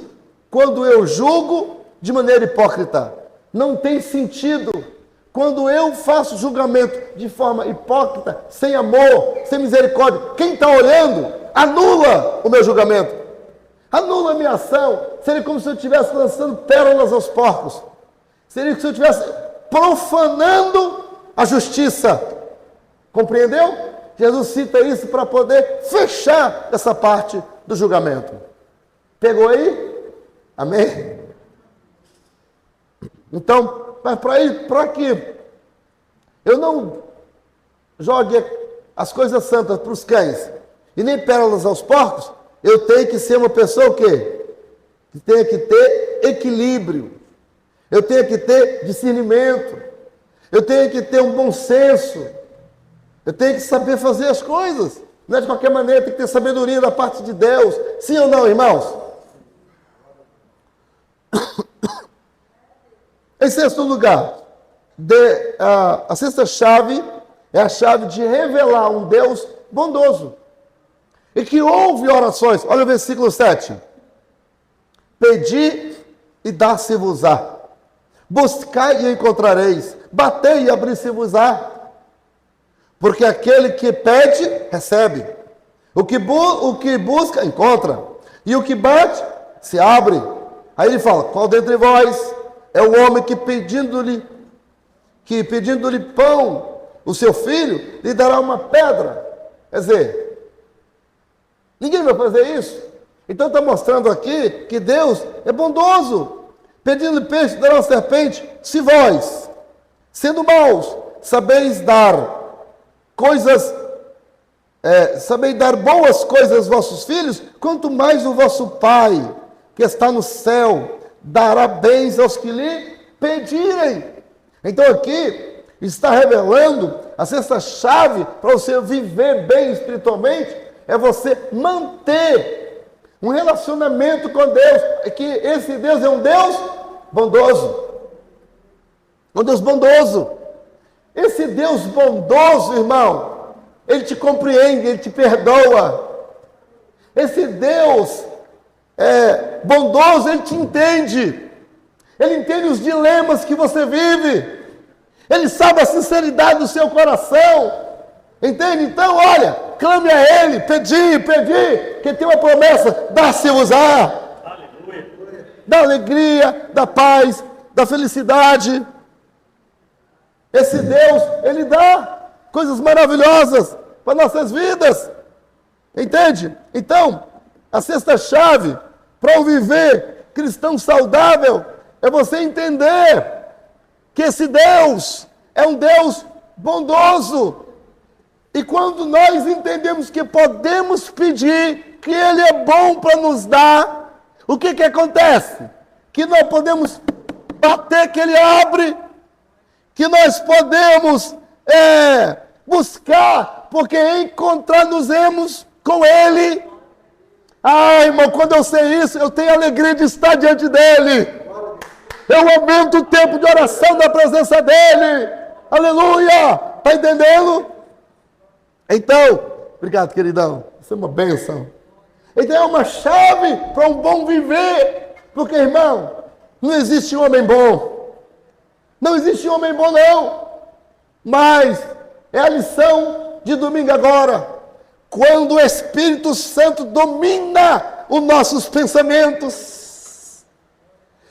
quando eu julgo de maneira hipócrita. não tem sentido. Quando eu faço julgamento de forma hipócrita, sem amor, sem misericórdia, quem está olhando anula o meu julgamento, anula a minha ação. Seria como se eu estivesse lançando pérolas aos porcos. Seria como se eu estivesse profanando a justiça. Compreendeu? Jesus cita isso para poder fechar essa parte do julgamento. Pegou aí? Amém? Então, mas para que eu não jogue as coisas santas para os cães e nem pérolas aos porcos, eu tenho que ser uma pessoa o quê? Que tenha que ter equilíbrio. Eu tenho que ter discernimento. Eu tenho que ter um bom senso. Eu tenho que saber fazer as coisas. Não é de qualquer maneira, tem que ter sabedoria da parte de Deus. Sim ou não, irmãos? Em sexto lugar, a sexta chave é a chave de revelar um Deus bondoso e que ouve orações. Olha o versículo 7. Pedi e dar-se-vos-á. Buscai e encontrareis. Batei e abrir-se-vos-á. Porque aquele que pede, recebe. O que busca, encontra. E o que bate, se abre. Aí ele fala, qual dentre vós é o homem que pedindo-lhe pão, o seu filho, lhe dará uma pedra? Quer dizer, ninguém vai fazer isso. Então está mostrando aqui que Deus é bondoso. Pedindo-lhe peixe, dará uma serpente. Se vós, sendo maus, sabeis dar boas coisas aos vossos filhos, quanto mais o vosso Pai, que está no céu, dará bens aos que lhe pedirem. Então aqui está revelando a sexta chave para você viver bem espiritualmente, é você manter um relacionamento com Deus, é que esse Deus é um Deus bondoso. Um Deus bondoso. Esse Deus bondoso, irmão, Ele te compreende, Ele te perdoa. Esse Deus bondoso, Ele te entende. Ele entende os dilemas que você vive. Ele sabe a sinceridade do seu coração. Entende? Então, olha, clame a Ele, pedi, que tem uma promessa, dá-se-vos-á. Da alegria, da paz, da felicidade. Esse Deus, Ele dá coisas maravilhosas para nossas vidas. Entende? Então, a sexta chave para o viver cristão saudável é você entender que esse Deus é um Deus bondoso. E quando nós entendemos que podemos pedir, que Ele é bom para nos dar, o que acontece? Que nós podemos bater, que Ele abre, que nós podemos buscar, porque encontrar-nos-emos com Ele. Ah, irmão, quando eu sei isso, eu tenho alegria de estar diante dEle. Eu aumento o tempo de oração na presença dEle. Aleluia! Está entendendo? Então, obrigado, queridão. Isso é uma bênção. Então é uma chave para um bom viver. Porque, irmão, não existe homem bom. Não existe homem bom, não. Mas é a lição de domingo agora. Quando o Espírito Santo domina os nossos pensamentos.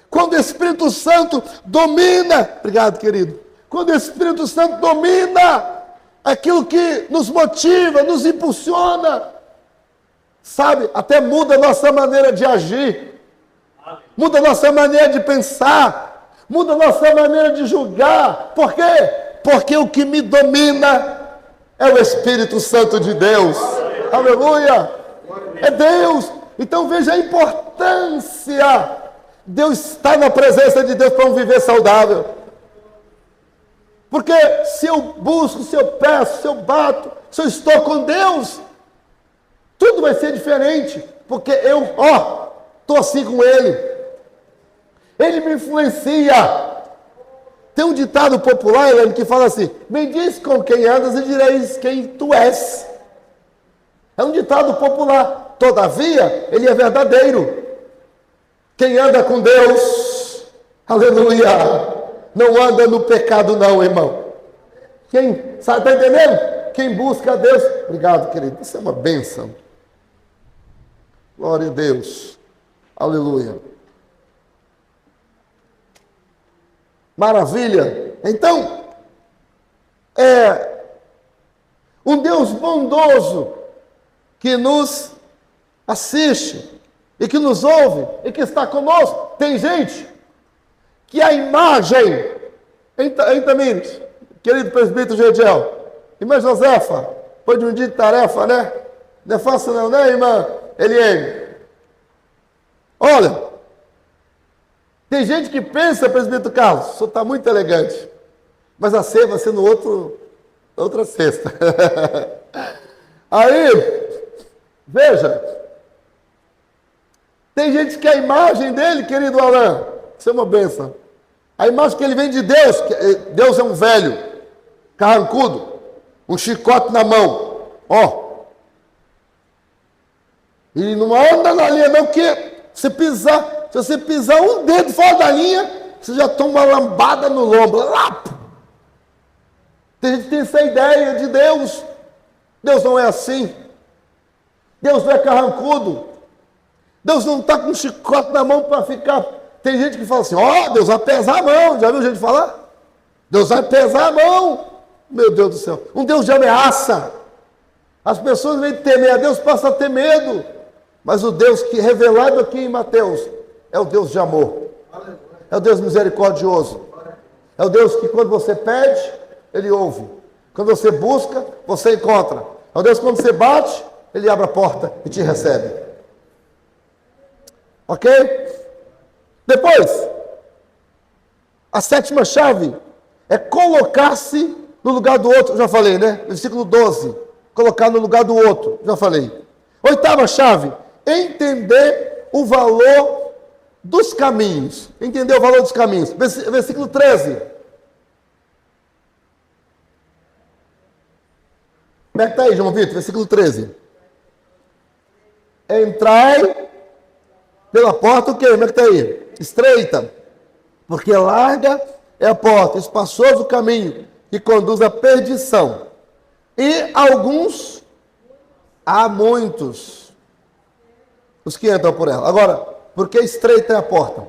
Quando o Espírito Santo domina. Obrigado, querido. Quando o Espírito Santo domina aquilo que nos motiva, nos impulsiona, sabe, até muda a nossa maneira de agir, muda a nossa maneira de pensar, muda a nossa maneira de julgar. Por quê? Porque o que me domina é o Espírito Santo de Deus. Aleluia! É Deus. Então veja a importância. Deus está na presença de Deus para um viver saudável. Porque se eu busco, se eu peço, se eu bato, se eu estou com Deus, tudo vai ser diferente. Porque eu, estou assim com Ele. Ele me influencia. Tem um ditado popular, Helene, que fala assim: me diz com quem andas e direis quem tu és. É um ditado popular. Todavia, ele é verdadeiro. Quem anda com Deus, aleluia, não anda no pecado não, irmão. Quem, sabe, está entendendo? Quem busca a Deus, obrigado, querido, isso é uma bênção. Glória a Deus, aleluia. Maravilha. Então, um Deus bondoso que nos assiste e que nos ouve e que está conosco. Tem gente que a imagem, hein, Tamires, querido presbítero Gediel, irmã Josefa, foi de um dia de tarefa, né? Não é fácil não, né, irmã Eliane? Olha, tem gente que pensa, presbítero Carlos, o senhor está muito elegante, mas a ceia vai ser no outra sexta. Aí, veja, tem gente que a imagem dele, querido Alain, isso é uma bênção. A imagem que ele vem de Deus, Deus é um velho, carrancudo, um chicote na mão, ó. E não anda na linha não, porque se você pisar um dedo fora da linha, você já toma uma lambada no lombo. Lá. Tem gente que tem essa ideia de Deus. Deus não é assim. Deus não é carrancudo. Deus não está com um chicote na mão para ficar... Tem gente que fala assim, Deus vai pesar a mão. Já viu gente falar? Deus vai pesar a mão. Meu Deus do céu. Um Deus de ameaça. As pessoas, em vez de temer a Deus, passam a ter medo. Mas o Deus que revelado aqui em Mateus é o Deus de amor. É o Deus misericordioso. É o Deus que quando você pede, Ele ouve. Quando você busca, você encontra. É o Deus que quando você bate, Ele abre a porta e te recebe. Ok? Depois, a sétima chave é colocar-se no lugar do outro. Já falei, né? Versículo 12. Colocar no lugar do outro. Já falei. Oitava chave. Entender o valor dos caminhos. Entender o valor dos caminhos. Versículo 13. Como é que está aí, João Vitor? Versículo 13. Entrai pela porta o quê? Como é que está aí? Estreita. Porque larga é a porta, espaçoso o caminho que conduz à perdição. E há muitos, os que entram por ela. Agora, porque estreita é a porta,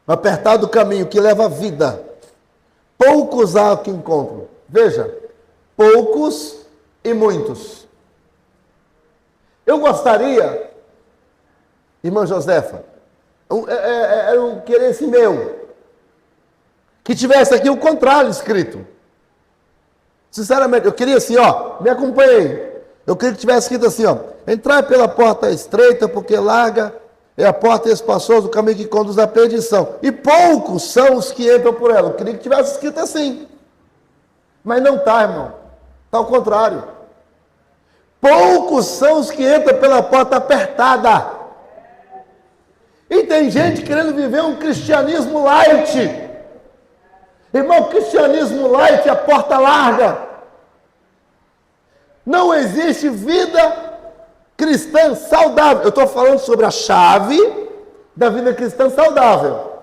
apertado o caminho que leva à vida, poucos há que encontram. Veja, poucos e muitos. Eu gostaria, irmã Josefa, era um querer meu, que tivesse aqui o contrário escrito. Sinceramente, eu queria assim, me acompanhei. Eu queria que tivesse escrito assim, entrar pela porta estreita, porque larga é a porta espaçosa, o caminho que conduz à perdição. E poucos são os que entram por ela. Eu queria que tivesse escrito assim. Mas não está, irmão. Está ao contrário. Poucos são os que entram pela porta apertada. E tem gente querendo viver um cristianismo light. Irmão, cristianismo light é a porta larga. Não existe vida cristã saudável. Eu estou falando sobre a chave da vida cristã saudável.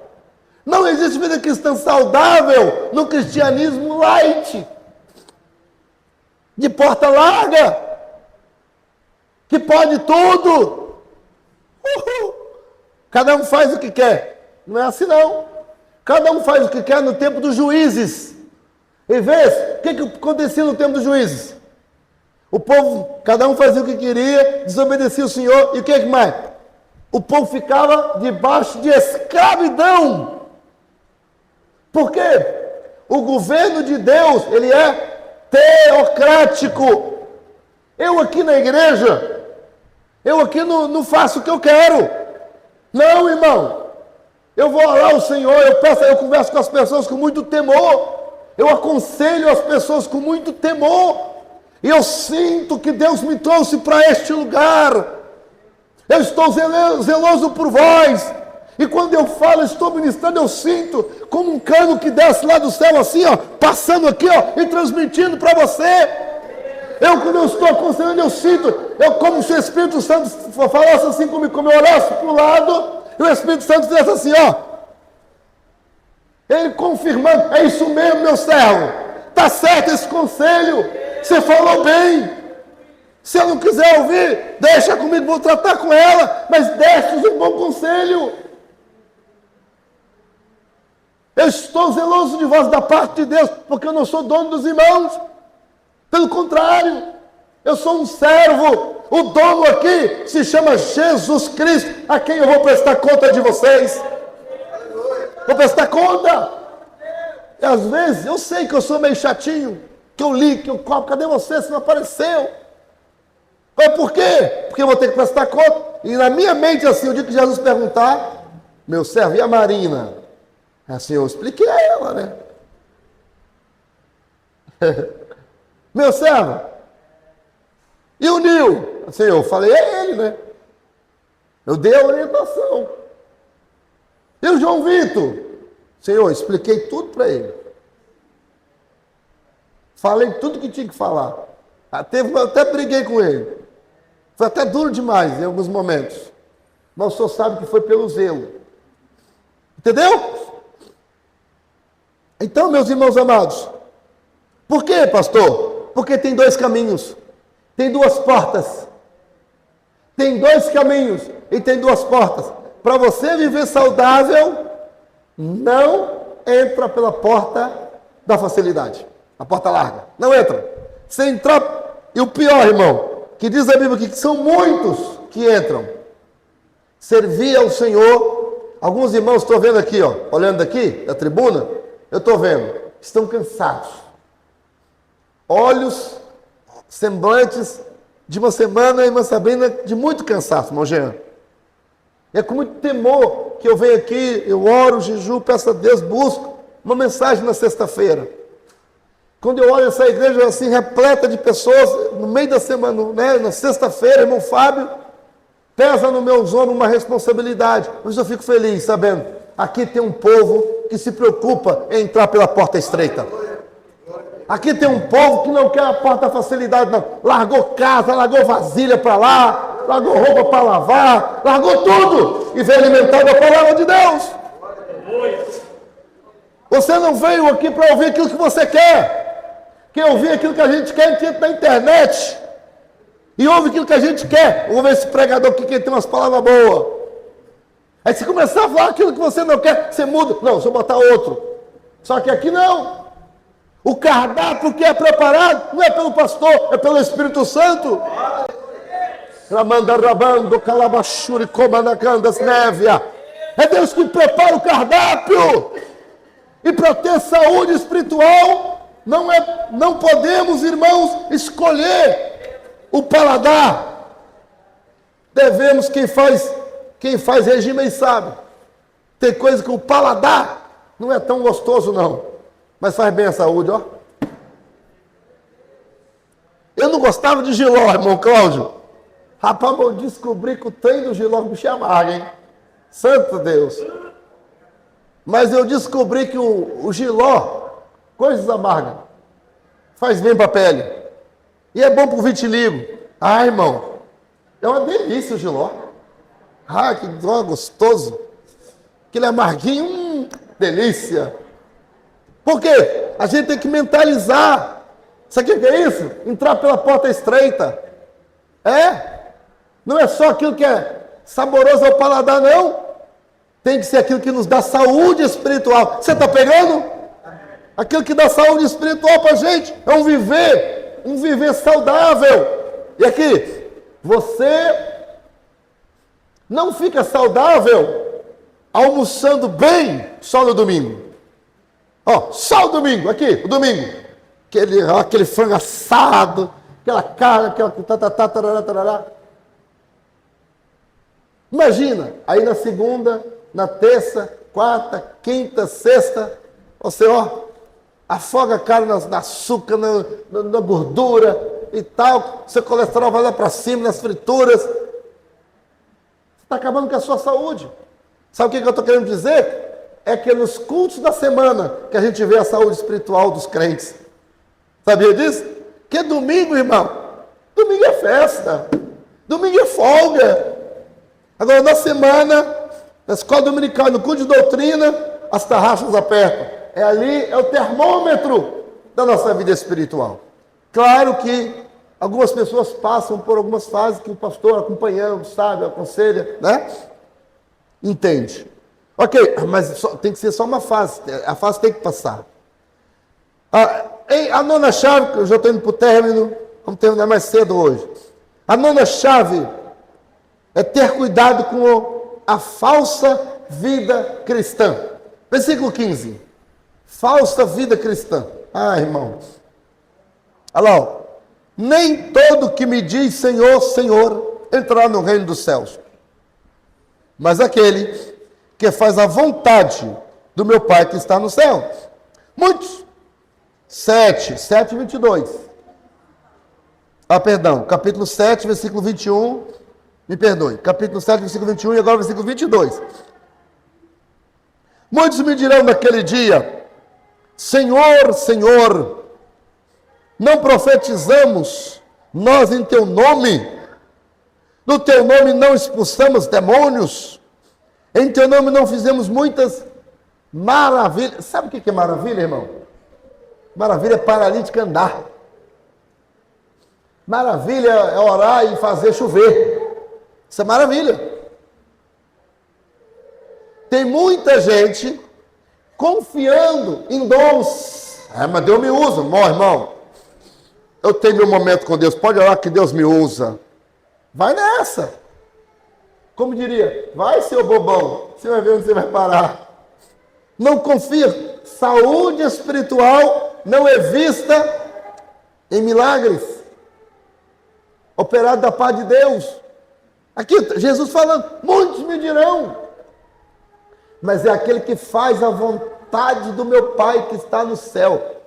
Não existe vida cristã saudável no cristianismo light. De porta larga. Que pode tudo. Cada um faz o que quer. Não é assim não. Cada um faz o que quer no tempo dos juízes. E vê, o que acontecia no tempo dos juízes? O povo, cada um fazia o que queria, desobedecia o Senhor, e o que mais? O povo ficava debaixo de escravidão. Por quê? O governo de Deus, ele é teocrático. Eu aqui na igreja, eu aqui não faço o que eu quero. Não, irmão. Eu vou orar ao Senhor, eu converso com as pessoas com muito temor. Eu aconselho as pessoas com muito temor. E eu sinto que Deus me trouxe para este lugar. Eu estou zeloso por vós. E quando eu falo, estou ministrando, eu sinto como um cano que desce lá do céu assim, passando aqui, e transmitindo para você. Quando eu estou aconselhando, eu sinto, como se o Espírito Santo falasse assim comigo, como eu olhasse para o lado, e o Espírito Santo fizesse assim, Ele confirmando, é isso mesmo, meu servo. Está certo esse conselho. Você falou bem. Se eu não quiser ouvir, deixa comigo, vou tratar com ela. Mas deixe um bom conselho. Eu estou zeloso de vós da parte de Deus, porque eu não sou dono dos irmãos. Pelo contrário, eu sou um servo. O dono aqui se chama Jesus Cristo, a quem eu vou prestar conta de vocês. Vou prestar conta. E às vezes, eu sei que eu sou meio chatinho, que eu li, que eu cobro, cadê você? Você não apareceu. Mas por quê? Porque eu vou ter que prestar conta. E na minha mente, assim, o dia que Jesus perguntar, meu servo, e a Marina? Assim, eu expliquei a ela, né? Meu servo, e o Nil? Assim, eu falei a ele, né? Eu dei a orientação. E o João Vitor? Senhor, expliquei tudo para ele. Falei tudo que tinha que falar. Até briguei com ele. Foi até duro demais em alguns momentos. Mas o senhor sabe que foi pelo zelo. Entendeu? Então, meus irmãos amados, por quê, pastor? Porque tem dois caminhos, tem duas portas. Tem dois caminhos e tem duas portas. Para você viver saudável, não entra pela porta da facilidade, a porta larga. Não entra. Você entrar, e o pior, irmão, que diz a Bíblia aqui, que são muitos que entram. Servir ao Senhor. Alguns irmãos, estou vendo aqui, ó, olhando daqui, da tribuna, eu estou vendo, estão cansados. Olhos, semblantes de uma semana, irmã Sabrina, de muito cansaço, irmão Jean. É com muito temor que eu venho aqui, eu oro, jejuo, peço a Deus, busco uma mensagem na sexta-feira. Quando eu olho essa igreja assim, repleta de pessoas, no meio da semana, né, na sexta-feira, irmão Fábio, pesa no meus ombros uma responsabilidade. Mas eu fico feliz, sabendo, aqui tem um povo que se preocupa em entrar pela porta estreita. Aqui tem um povo que não quer a porta da facilidade, não. Largou casa, largou vasilha para lá, largou roupa para lavar, largou tudo e veio alimentar da palavra de Deus. Você não veio aqui para ouvir aquilo que você quer. Quer ouvir aquilo que a gente quer, a gente entra na internet e ouve aquilo que a gente quer. Vamos ver esse pregador aqui que tem umas palavras boas. Aí se começar a falar aquilo que você não quer, você muda. Não, deixa eu botar outro. Só que aqui não. O cardápio que é preparado não é pelo pastor, é pelo Espírito Santo. É Deus que prepara o cardápio. E para ter saúde espiritual, não podemos, irmãos, escolher o paladar. Devemos, quem faz regime aí sabe. Tem coisa que o paladar não é tão gostoso não. Mas faz bem a saúde, ó. Eu não gostava de jiló, irmão Cláudio. Rapaz, eu descobri que o trem do jiló me amarga, hein? Santo Deus. Mas eu descobri que o jiló, coisas amargas, faz bem para a pele. E é bom para o vitiligo. Ah, irmão, é uma delícia o jiló. Ah, que gostoso. Aquele amarguinho, delícia. Por quê? A gente tem que mentalizar. Sabe o que é isso? Entrar pela porta estreita. Não é só aquilo que é saboroso ao paladar, não. Tem que ser aquilo que nos dá saúde espiritual. Você está pegando? Aquilo que dá saúde espiritual para a gente. É um viver saudável. E aqui, você não fica saudável almoçando bem só no domingo. Ó, só o domingo, aqui, o domingo. Aquele frango assado, aquela carne, aquela tarará. Imagina, aí na segunda, na terça, quarta, quinta, sexta, você, afoga a carne no açúcar, na gordura e tal, seu colesterol vai lá para cima, nas frituras. Você está acabando com a sua saúde. Sabe o que eu estou querendo dizer? É que é nos cultos da semana que a gente vê a saúde espiritual dos crentes. Sabia disso? Que domingo, irmão, domingo é festa, domingo é folga. Agora, na semana, na escola dominical, no culto de doutrina, as tarraxas apertam. É ali, é o termômetro da nossa vida espiritual. Claro que algumas pessoas passam por algumas fases que o pastor acompanhando, sabe, aconselha, né? Entende. Ok, mas tem que ser só uma fase, a fase tem que passar. A nona chave, que eu já estou indo para o término, vamos terminar mais cedo hoje. A nona chave é ter cuidado com a falsa vida cristã. Versículo 15. Falsa vida cristã. Irmãos. Olha lá, ó. Nem todo que me diz Senhor, Senhor, entrará no reino dos céus, mas aquele que faz a vontade do meu Pai que está no céu. Muitos. 7:22. Perdão, capítulo 7, versículo 21, me perdoe, capítulo 7, versículo 21 e agora versículo 22. Muitos me dirão naquele dia, Senhor, Senhor, não profetizamos nós em teu nome? No teu nome não expulsamos demônios? Em teu nome não fizemos muitas maravilhas? Sabe o que é maravilha, irmão? Maravilha é paralítica andar. Maravilha é orar e fazer chover. Isso é maravilha. Tem muita gente confiando em dons. Mas Deus me usa. Meu irmão, eu tenho meu momento com Deus. Pode orar que Deus me usa. Vai nessa. Como diria, vai, seu bobão. Você vai ver onde você vai parar. Não confia. Saúde espiritual não é vista em milagres. Operado da paz de Deus. Aqui, Jesus falando, muitos me dirão. Mas é aquele que faz a vontade do meu Pai que está no céu.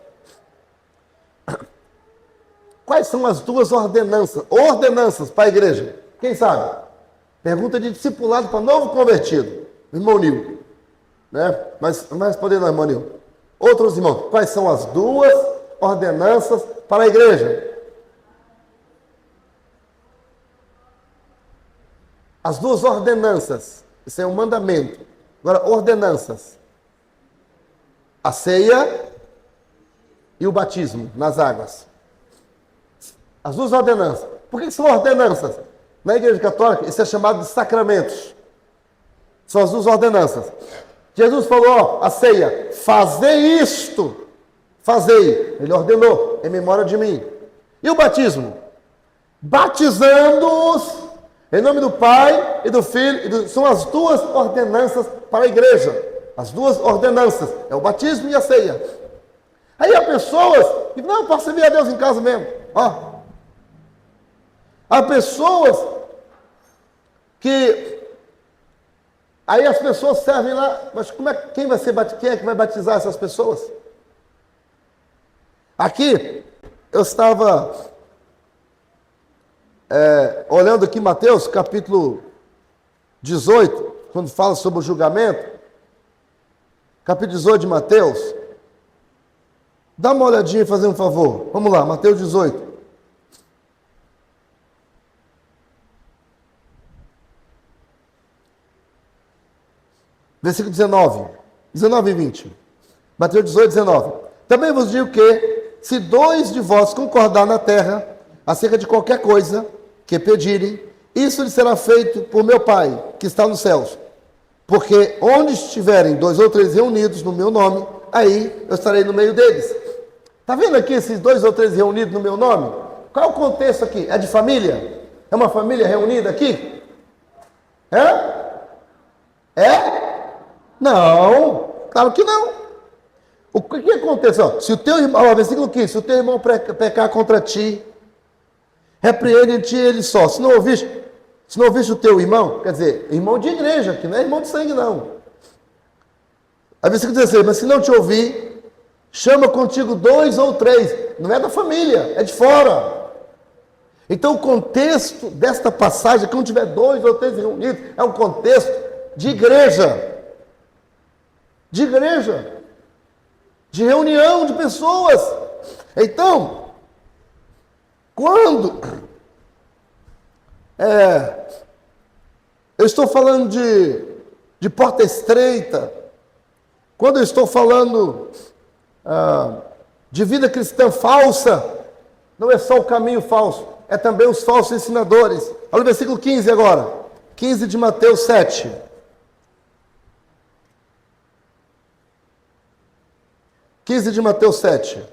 Quais são as duas ordenanças? Ordenanças para a igreja. Quem sabe? Pergunta de discipulado para novo convertido. Irmão Nil. Né? Mas respondendo ao irmão Nil. Outros irmãos, quais são as duas ordenanças para a igreja? As duas ordenanças. Isso é um mandamento. Agora, ordenanças. A ceia e o batismo nas águas. As duas ordenanças. Por que são ordenanças? Na igreja católica, isso é chamado de sacramentos. São as duas ordenanças. Jesus falou, a ceia, fazei isto. Fazei. Ele ordenou, em memória de mim. E o batismo? Batizando-os em nome do Pai e do Filho. São as duas ordenanças para a igreja. As duas ordenanças. É o batismo e a ceia. Aí há pessoas que não, posso servir a Deus em casa mesmo. Há pessoas que aí as pessoas servem lá, mas quem é que vai batizar essas pessoas? Aqui eu estava olhando aqui Mateus capítulo 18, quando fala sobre o julgamento, capítulo 18 de Mateus. Dá uma olhadinha e fazer um favor. Vamos lá, Mateus 18. Versículo 19 e 20. Mateus 18, 19. Também vos digo que, se dois de vós concordar na terra, acerca de qualquer coisa que pedirem, isso lhe será feito por meu Pai, que está nos céus. Porque onde estiverem 2 ou 3 reunidos no meu nome, aí eu estarei no meio deles. Está vendo aqui esses 2 ou 3 reunidos no meu nome? Qual é o contexto aqui? É de família? É uma família reunida aqui? É? Não, claro que não. O que acontece? Se o teu irmão, versículo 15, se o teu irmão pecar contra ti, repreende em ti ele só. Se não ouviste o teu irmão, quer dizer, irmão de igreja, que não é irmão de sangue não. Aí versículo 16, mas se não te ouvir, chama contigo 2 ou 3, não é da família, é de fora. Então o contexto desta passagem, quando tiver 2 ou 3 reunidos, é um contexto de igreja. De igreja, de reunião de pessoas. Então, quando eu estou falando de porta estreita, Quando eu estou falando de vida cristã falsa, não é só o caminho falso, é também os falsos ensinadores. Olha o versículo 15 agora. 15 de Mateus 7. De Mateus 7.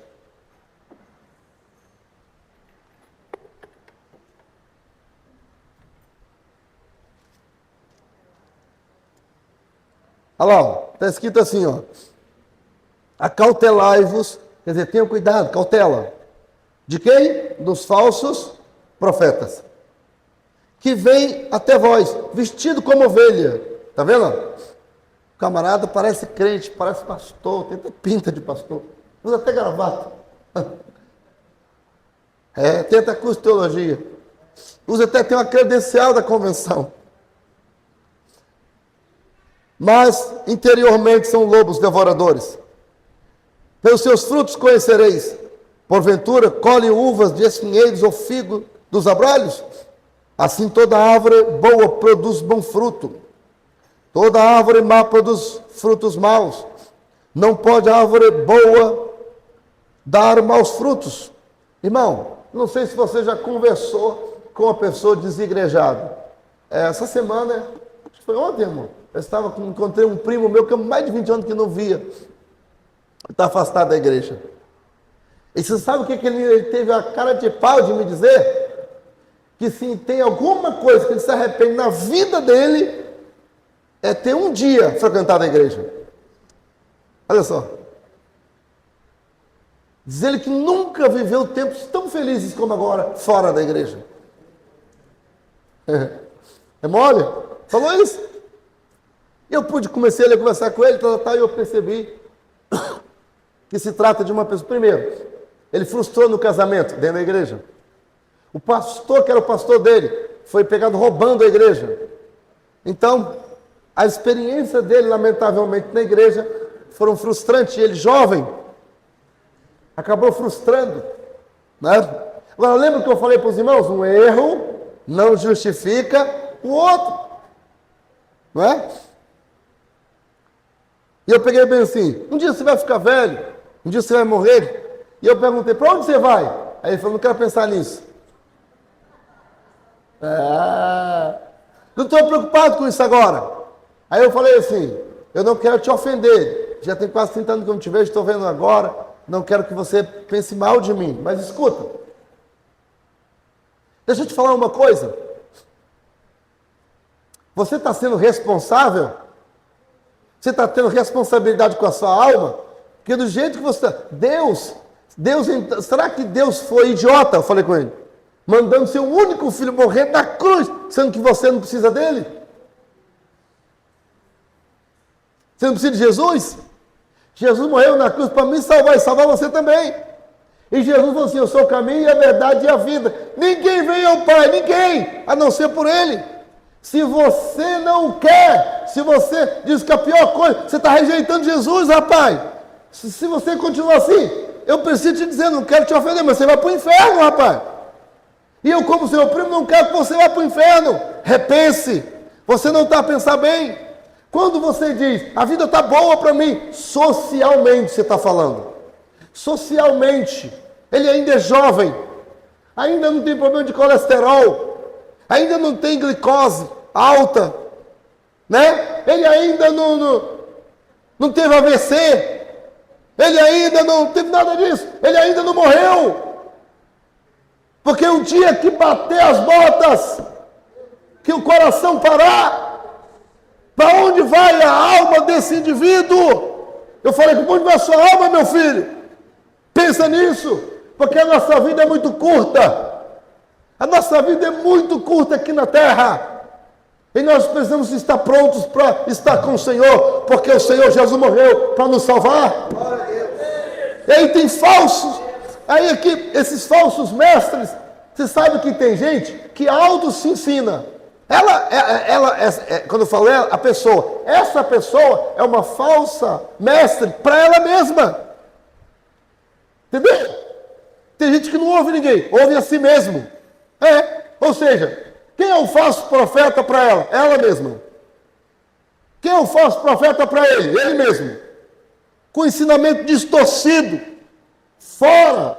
Olha lá, está escrito assim, ó. Acautelai-vos, quer dizer, tenham cuidado, cautela. De quem? Dos falsos profetas. Que vem até vós, vestido como ovelha. Está vendo? O camarada parece crente, parece pastor, tem até pinta de pastor. Usa até gravata. Tem até curso de teologia. Tem uma credencial da convenção. Mas interiormente são lobos devoradores. Pelos seus frutos conhecereis. Porventura, colhem uvas de espinheiros ou figo dos abrolhos? Assim toda árvore boa produz bom fruto. Toda árvore má produz frutos maus. Não pode a árvore boa dar maus frutos. Irmão, não sei se você já conversou com uma pessoa desigrejada. Essa semana, acho que foi ontem, irmão. Encontrei um primo meu que há mais de 20 anos que não via. Está afastado da igreja. E você sabe o que ele teve a cara de pau de me dizer? Que se tem alguma coisa que ele se arrepende na vida dele, é ter um dia frequentado a igreja. Olha só. Diz ele que nunca viveu tempos tão felizes como agora, fora da igreja. É mole? Falou isso? Eu comecei a conversar com ele, e eu percebi que se trata de uma pessoa. Primeiro, ele frustrou no casamento, dentro da igreja. O pastor, que era o pastor dele, foi pegado roubando a igreja. Então, a experiência dele, lamentavelmente, na igreja, foram frustrantes. E ele, jovem, acabou frustrando. Né? Agora, lembra que eu falei para os irmãos? Um erro não justifica o outro. Não é? E eu peguei bem assim, um dia você vai ficar velho, um dia você vai morrer. E eu perguntei, para onde você vai? Aí ele falou, não quero pensar nisso. Não estou preocupado com isso agora. Aí eu falei assim, eu não quero te ofender. Já tem quase 30 anos que eu não te vejo, estou vendo agora. Não quero que você pense mal de mim. Mas escuta. Deixa eu te falar uma coisa. Você está sendo responsável? Você está tendo responsabilidade com a sua alma? Porque do jeito que você está... Deus, será que Deus foi idiota? Eu falei com ele. Mandando seu único filho morrer na cruz, sendo que você não precisa dele? Você não precisa de Jesus? Jesus morreu na cruz para me salvar e salvar você também. E Jesus falou assim, eu sou o caminho, a verdade e a vida. Ninguém vem ao Pai, ninguém, a não ser por Ele. Se você não quer, se você diz que a pior coisa, você está rejeitando Jesus, rapaz. Se você continuar assim, eu preciso te dizer, não quero te ofender, mas você vai para o inferno, rapaz. E eu, como seu primo, não quero que você vá para o inferno. Repense. Você não está a pensar bem. Quando você diz, a vida está boa para mim, socialmente você está falando. Socialmente. Ele ainda é jovem. Ainda não tem problema de colesterol. Ainda não tem glicose alta. Né? Ele ainda não teve AVC. Ele ainda não teve nada disso. Ele ainda não morreu. Porque o dia que bater as botas, que o coração parar, para onde vai a alma desse indivíduo? Eu falei, para onde vai a sua alma, meu filho? Pensa nisso, porque a nossa vida é muito curta. A nossa vida é muito curta aqui na terra. E nós precisamos estar prontos para estar com o Senhor, porque o Senhor Jesus morreu para nos salvar. E aí tem falsos. Aí aqui, esses falsos mestres, você sabe que tem gente que auto se ensina. Quando eu falo a pessoa, essa pessoa é uma falsa mestre para ela mesma. Entendeu? Tem gente que não ouve ninguém, ouve a si mesmo. Ou seja, quem é o falso profeta para ela? Ela mesma. Quem é o falso profeta para ele? Ele mesmo. com ensinamento distorcido, fora,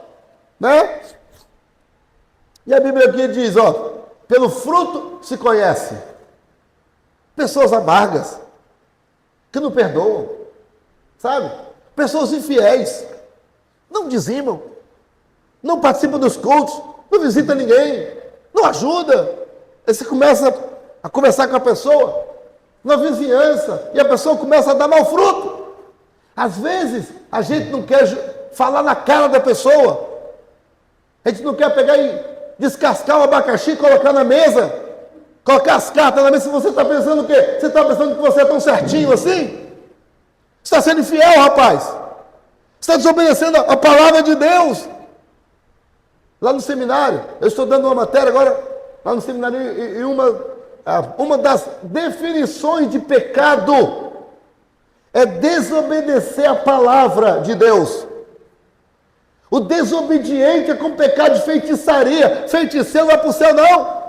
né? E a Bíblia aqui diz, ó, pelo fruto se conhece. Pessoas amargas, que não perdoam, sabe? Pessoas infiéis, não dizimam, não participam dos cultos, não visita ninguém, não ajuda. Aí você começa a conversar com a pessoa, na vizinhança, e a pessoa começa a dar mau fruto. Às vezes, a gente não quer falar na cara da pessoa, a gente não quer pegar e descascar o abacaxi e colocar na mesa, colocar as cartas na mesa. Se você está pensando o quê? Você está pensando que você é tão certinho assim? Você está sendo infiel, rapaz. Você está desobedecendo a palavra de Deus. Lá no seminário, eu estou dando uma matéria agora, lá no seminário, e uma das definições de pecado é desobedecer a palavra de Deus. O desobediente é com pecado de feitiçaria. Feiticeiro não vai para o céu, não.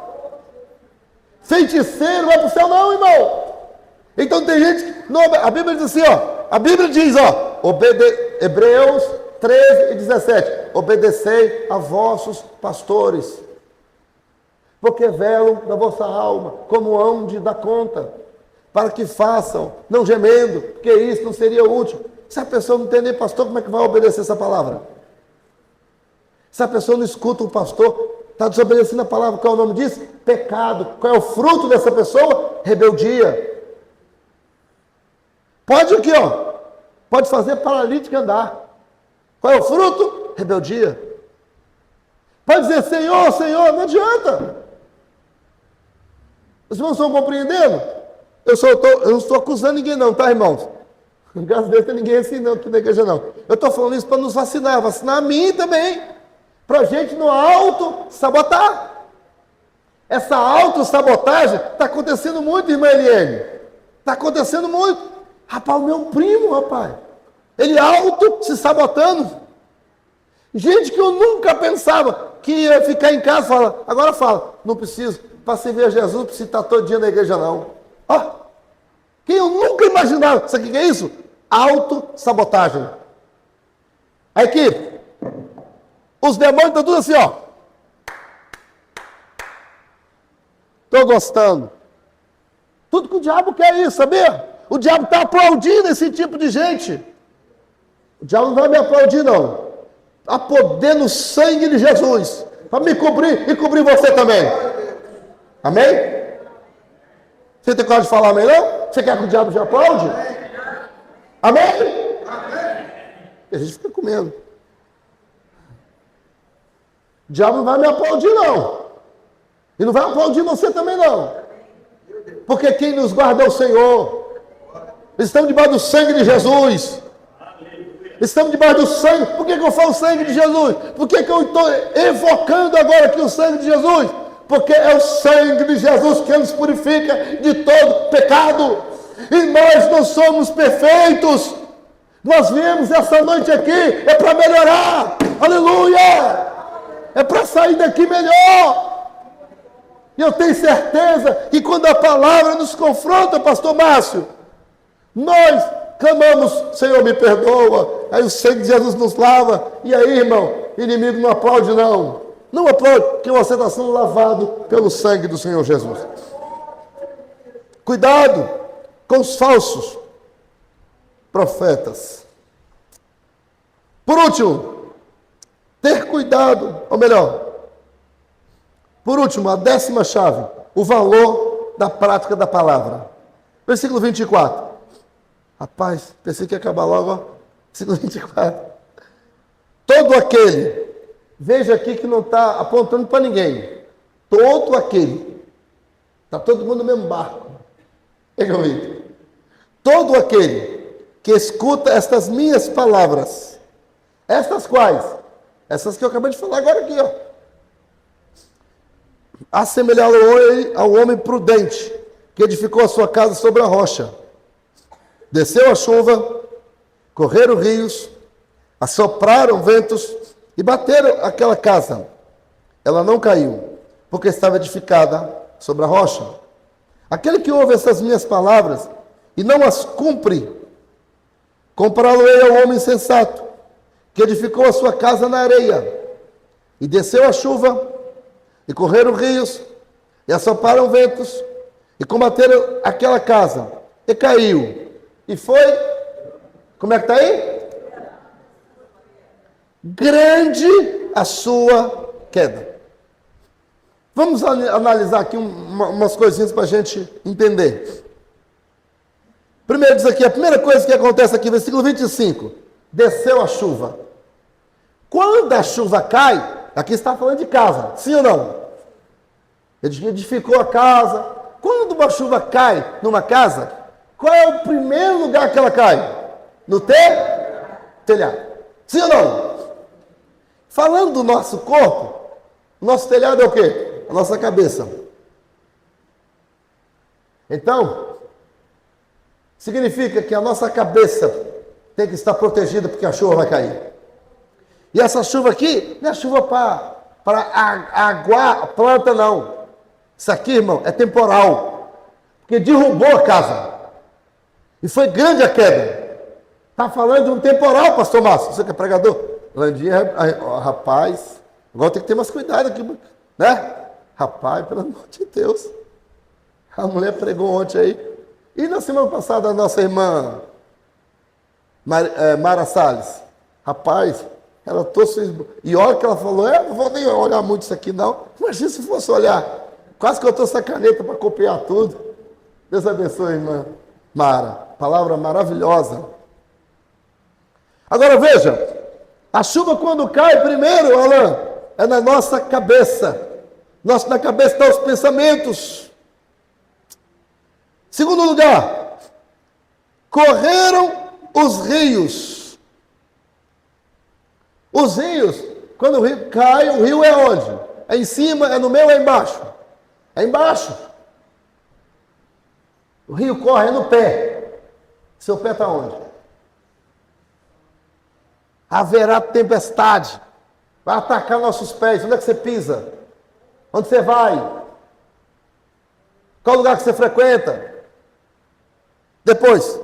Feiticeiro não vai para o céu, não, irmão. Então tem gente que... Não, a Bíblia diz assim, ó. A Bíblia diz, ó. Hebreus 13 e 17. Obedecei a vossos pastores, porque velam da vossa alma, como hão de dar conta, para que façam, não gemendo, porque isso não seria útil. Se a pessoa não tem nem pastor, como é que vai obedecer essa palavra? Se a pessoa não escuta o pastor, está desobedecendo a palavra, qual é o nome disso? Pecado. Qual é o fruto dessa pessoa? Rebeldia. Pode o quê, ó? Pode fazer paralítico andar. Qual é o fruto? Rebeldia. Pode dizer, Senhor, Senhor, não adianta. Os irmãos estão compreendendo? Eu não estou acusando ninguém não, tá, irmãos? Graças a Deus, não tem ninguém assim não, aqui na igreja não. Eu estou falando isso para nos vacinar a mim também, para a gente não auto-sabotar. Essa auto-sabotagem está acontecendo muito, irmã Eliane. Está acontecendo muito. Rapaz, o meu primo, rapaz, ele auto-se-sabotando. Gente que eu nunca pensava que ia ficar em casa, agora fala, não preciso, para servir a Jesus, não preciso estar todo dia na igreja não. Ó, quem eu nunca imaginava, sabe o que é isso? Auto-sabotagem. A equipe, os demônios estão tudo assim, ó. Estou gostando. Tudo que o diabo quer é isso, sabia? O diabo está aplaudindo esse tipo de gente. O diabo não vai me aplaudir, não. Há poder no sangue de Jesus para me cobrir e cobrir você também. Amém? Você tem coragem de falar amém, não? Você quer que o diabo te aplaude? Amém? E a gente fica com medo. O diabo não vai me aplaudir, não. E não vai aplaudir você também, não. Porque quem nos guarda é o Senhor. Estamos debaixo do sangue de Jesus. Estamos debaixo do sangue. Por que eu falo sangue de Jesus? Por que eu estou evocando agora aqui o sangue de Jesus? Porque é o sangue de Jesus que nos purifica de todo pecado. E nós não somos perfeitos. Nós viemos essa noite aqui, é para melhorar. Aleluia! É para sair daqui melhor. E eu tenho certeza que quando a palavra nos confronta, pastor Márcio, nós clamamos, Senhor, me perdoa. Aí o sangue de Jesus nos lava. E aí, irmão, inimigo não aplaude, não. Não aplaude, porque você está sendo lavado pelo sangue do Senhor Jesus. Cuidado com os falsos profetas. Por último, ter cuidado, ou melhor, por último, a 10ª chave, o valor da prática da palavra. Versículo 24. Rapaz, pensei que ia acabar logo, ó. Versículo 24. Todo aquele, veja aqui que não está apontando para ninguém. Todo aquele, está todo mundo no mesmo barco. Veja comigo. Todo aquele que escuta estas minhas palavras, estas quais? Essas que eu acabei de falar agora aqui, ó. Assemelhado ao homem prudente, que edificou a sua casa sobre a rocha. Desceu a chuva, correram rios, assopraram ventos e bateram aquela casa. Ela não caiu, porque estava edificada sobre a rocha. Aquele que ouve essas minhas palavras e não as cumpre, Compará-lo-ei ao homem sensato, que edificou a sua casa na areia, e desceu a chuva, e correram rios, e assoparam ventos, e combateram aquela casa, e caiu. E foi, como é que está aí? Grande a sua queda. Vamos analisar aqui umas coisinhas para a gente entender. Primeiro diz aqui, a primeira coisa que acontece aqui, versículo 25. Desceu a chuva. Quando a chuva cai, aqui está falando de casa, sim ou não? Ele edificou a casa. Quando uma chuva cai numa casa, qual é o primeiro lugar que ela cai? No telhado. Sim ou não? Falando do nosso corpo, o nosso telhado é o quê? A nossa cabeça. Então, significa que a nossa cabeça tem que estar protegida porque a chuva vai cair. E essa chuva aqui não é chuva para aguar a planta, não. Isso aqui, irmão, é temporal. Porque derrubou a casa. E foi grande a queda. Está falando de um temporal, pastor Márcio. Você que é pregador? Landinha, rapaz, agora tem que ter mais cuidado aqui, né? Rapaz, pelo amor de Deus. A mulher pregou ontem aí. E na semana passada a nossa irmã Mara Salles. Rapaz, ela trouxe. E olha que ela falou, não vou nem olhar muito isso aqui não. Imagina se fosse olhar. Quase que eu trouxe a caneta para copiar tudo. Deus abençoe, irmã Mara. Palavra maravilhosa. Agora veja. A chuva quando cai, primeiro, Alan, é na nossa cabeça. Na cabeça estão os pensamentos. Segundo lugar, correram os rios. Os rios, quando o rio cai, o rio é onde? É em cima, é no meio ou é embaixo? É embaixo. O rio corre no pé. Seu pé está onde? Haverá tempestade, vai atacar nossos pés. Onde é que você pisa? Onde você vai? Qual lugar que você frequenta? Depois,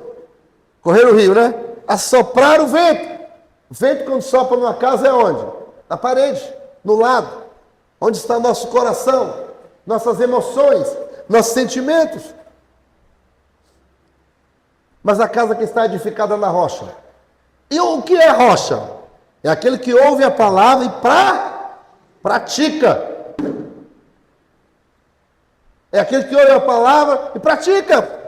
correr o rio, né? Assoprar o vento. O vento quando sopra numa casa é onde? Na parede, no lado. Onde está nosso coração, nossas emoções, nossos sentimentos. Mas a casa que está edificada na rocha. E o que é rocha? É aquele que ouve a palavra e pratica. É aquele que ouve a palavra e pratica.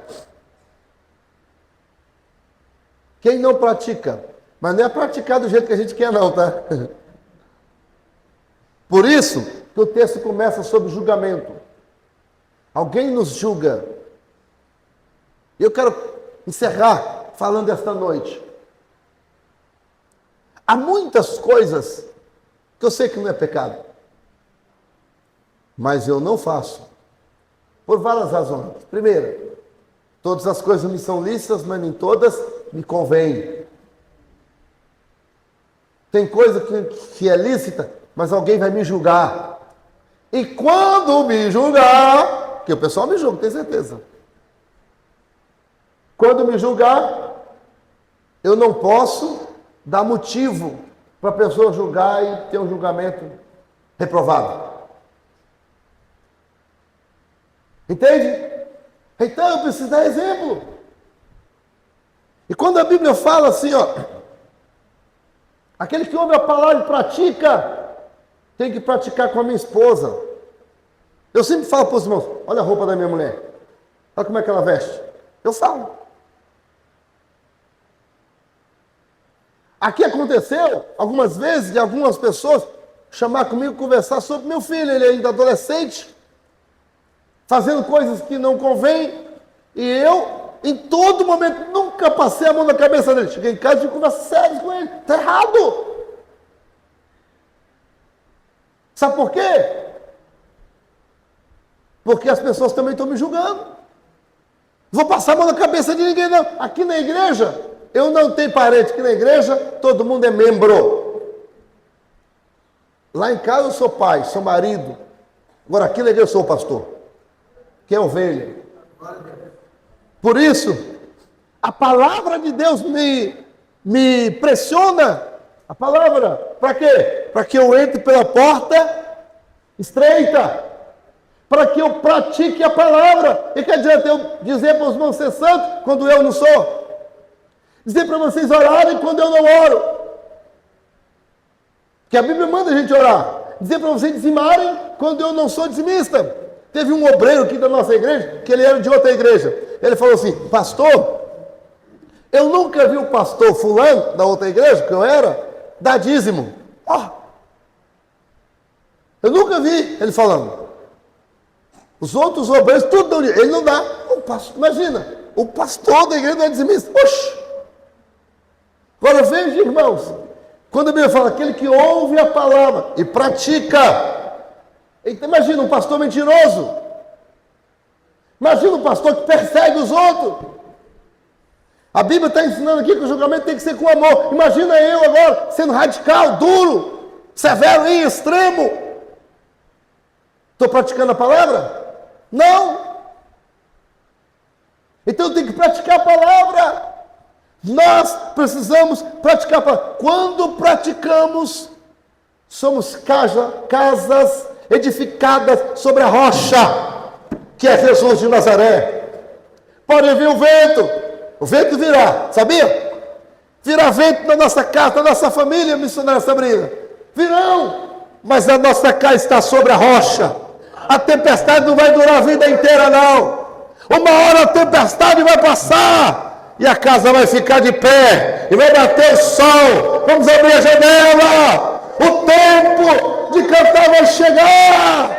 Quem não pratica? Mas não é praticar do jeito que a gente quer não, tá? Por isso que o texto começa sobre julgamento. Alguém nos julga. Eu quero encerrar falando esta noite. Há muitas coisas que eu sei que não é pecado, mas eu não faço, por várias razões. Primeiro, todas as coisas me são lícitas, mas nem todas me convêm. Tem coisa que é lícita, mas alguém vai me julgar. E quando me julgar, que o pessoal me julga, tenho certeza. Quando me julgar, eu não posso dar motivo para a pessoa julgar e ter um julgamento reprovado. Entende? Então eu preciso dar exemplo. E quando a Bíblia fala assim, ó, aquele que ouve a palavra e pratica, tem que praticar com a minha esposa. Eu sempre falo para os irmãos, olha a roupa da minha mulher, olha como é que ela veste. Eu falo. Aqui aconteceu algumas vezes de algumas pessoas chamar comigo, conversar sobre meu filho, ele ainda adolescente, fazendo coisas que não convém, e eu, em todo momento, nunca passei a mão na cabeça dele. Cheguei em casa e tive conversa séria com ele. Está errado. Sabe por quê? Porque as pessoas também estão me julgando. Vou passar a mão na cabeça de ninguém, não. Aqui na igreja, eu não tenho parente. Aqui na igreja, todo mundo é membro. Lá em casa eu sou pai, sou marido. Agora aqui na igreja eu sou o pastor, que é ovelha. Por isso, a palavra de Deus me me pressiona a palavra. Para quê? Para que eu entre pela porta estreita. Para que eu pratique a palavra. E que adianta eu dizer para os irmãos ser santos quando eu não sou? Dizer para vocês orarem quando eu não oro. Que a Bíblia manda a gente orar. Dizer para vocês dizimarem quando eu não sou dizimista. Teve um obreiro aqui da nossa igreja, que ele era de outra igreja. Ele falou assim: pastor, eu nunca vi o pastor fulano, da outra igreja que eu era, dar dízimo. Eu nunca vi ele falando. Os outros obreiros, tudo dão dízimo. Ele não dá. Imagina, o pastor da igreja não é dizimista. Oxi! Agora veja, irmãos, quando a Bíblia fala aquele que ouve a palavra e pratica. Então, imagina um pastor mentiroso. Imagina um pastor que persegue os outros. A Bíblia está ensinando aqui que o julgamento tem que ser com amor. Imagina eu agora sendo radical, duro, severo e extremo. Estou praticando a palavra? Não. Então eu tenho que praticar a palavra. Nós precisamos praticar a palavra. Quando praticamos, somos casas edificadas sobre a rocha, que é Jesus de Nazaré. Pode vir o vento virá, sabia? Virá vento na nossa casa, na nossa família, missionária Sabrina. Virão, mas a nossa casa está sobre a rocha. A tempestade não vai durar a vida inteira, não. Uma hora a tempestade vai passar e a casa vai ficar de pé e vai bater o sol. Vamos abrir a janela. O tempo de cantar vai chegar.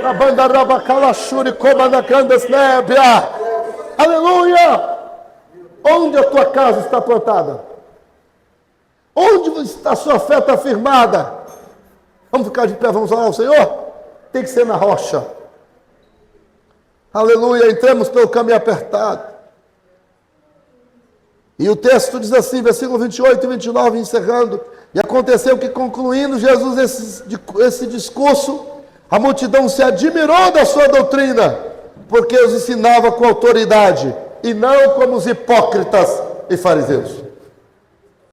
A banda Rabacalachuri Comanacandas Nébia. Aleluia! Onde a tua casa está plantada? Onde a sua fé está firmada? Vamos ficar de pé, vamos orar ao Senhor? Tem que ser na rocha. Aleluia, entramos pelo caminho apertado. E o texto diz assim, versículo 28 e 29, encerrando. E aconteceu que, concluindo Jesus esse discurso, a multidão se admirou da sua doutrina, porque os ensinava com autoridade, e não como os hipócritas e fariseus.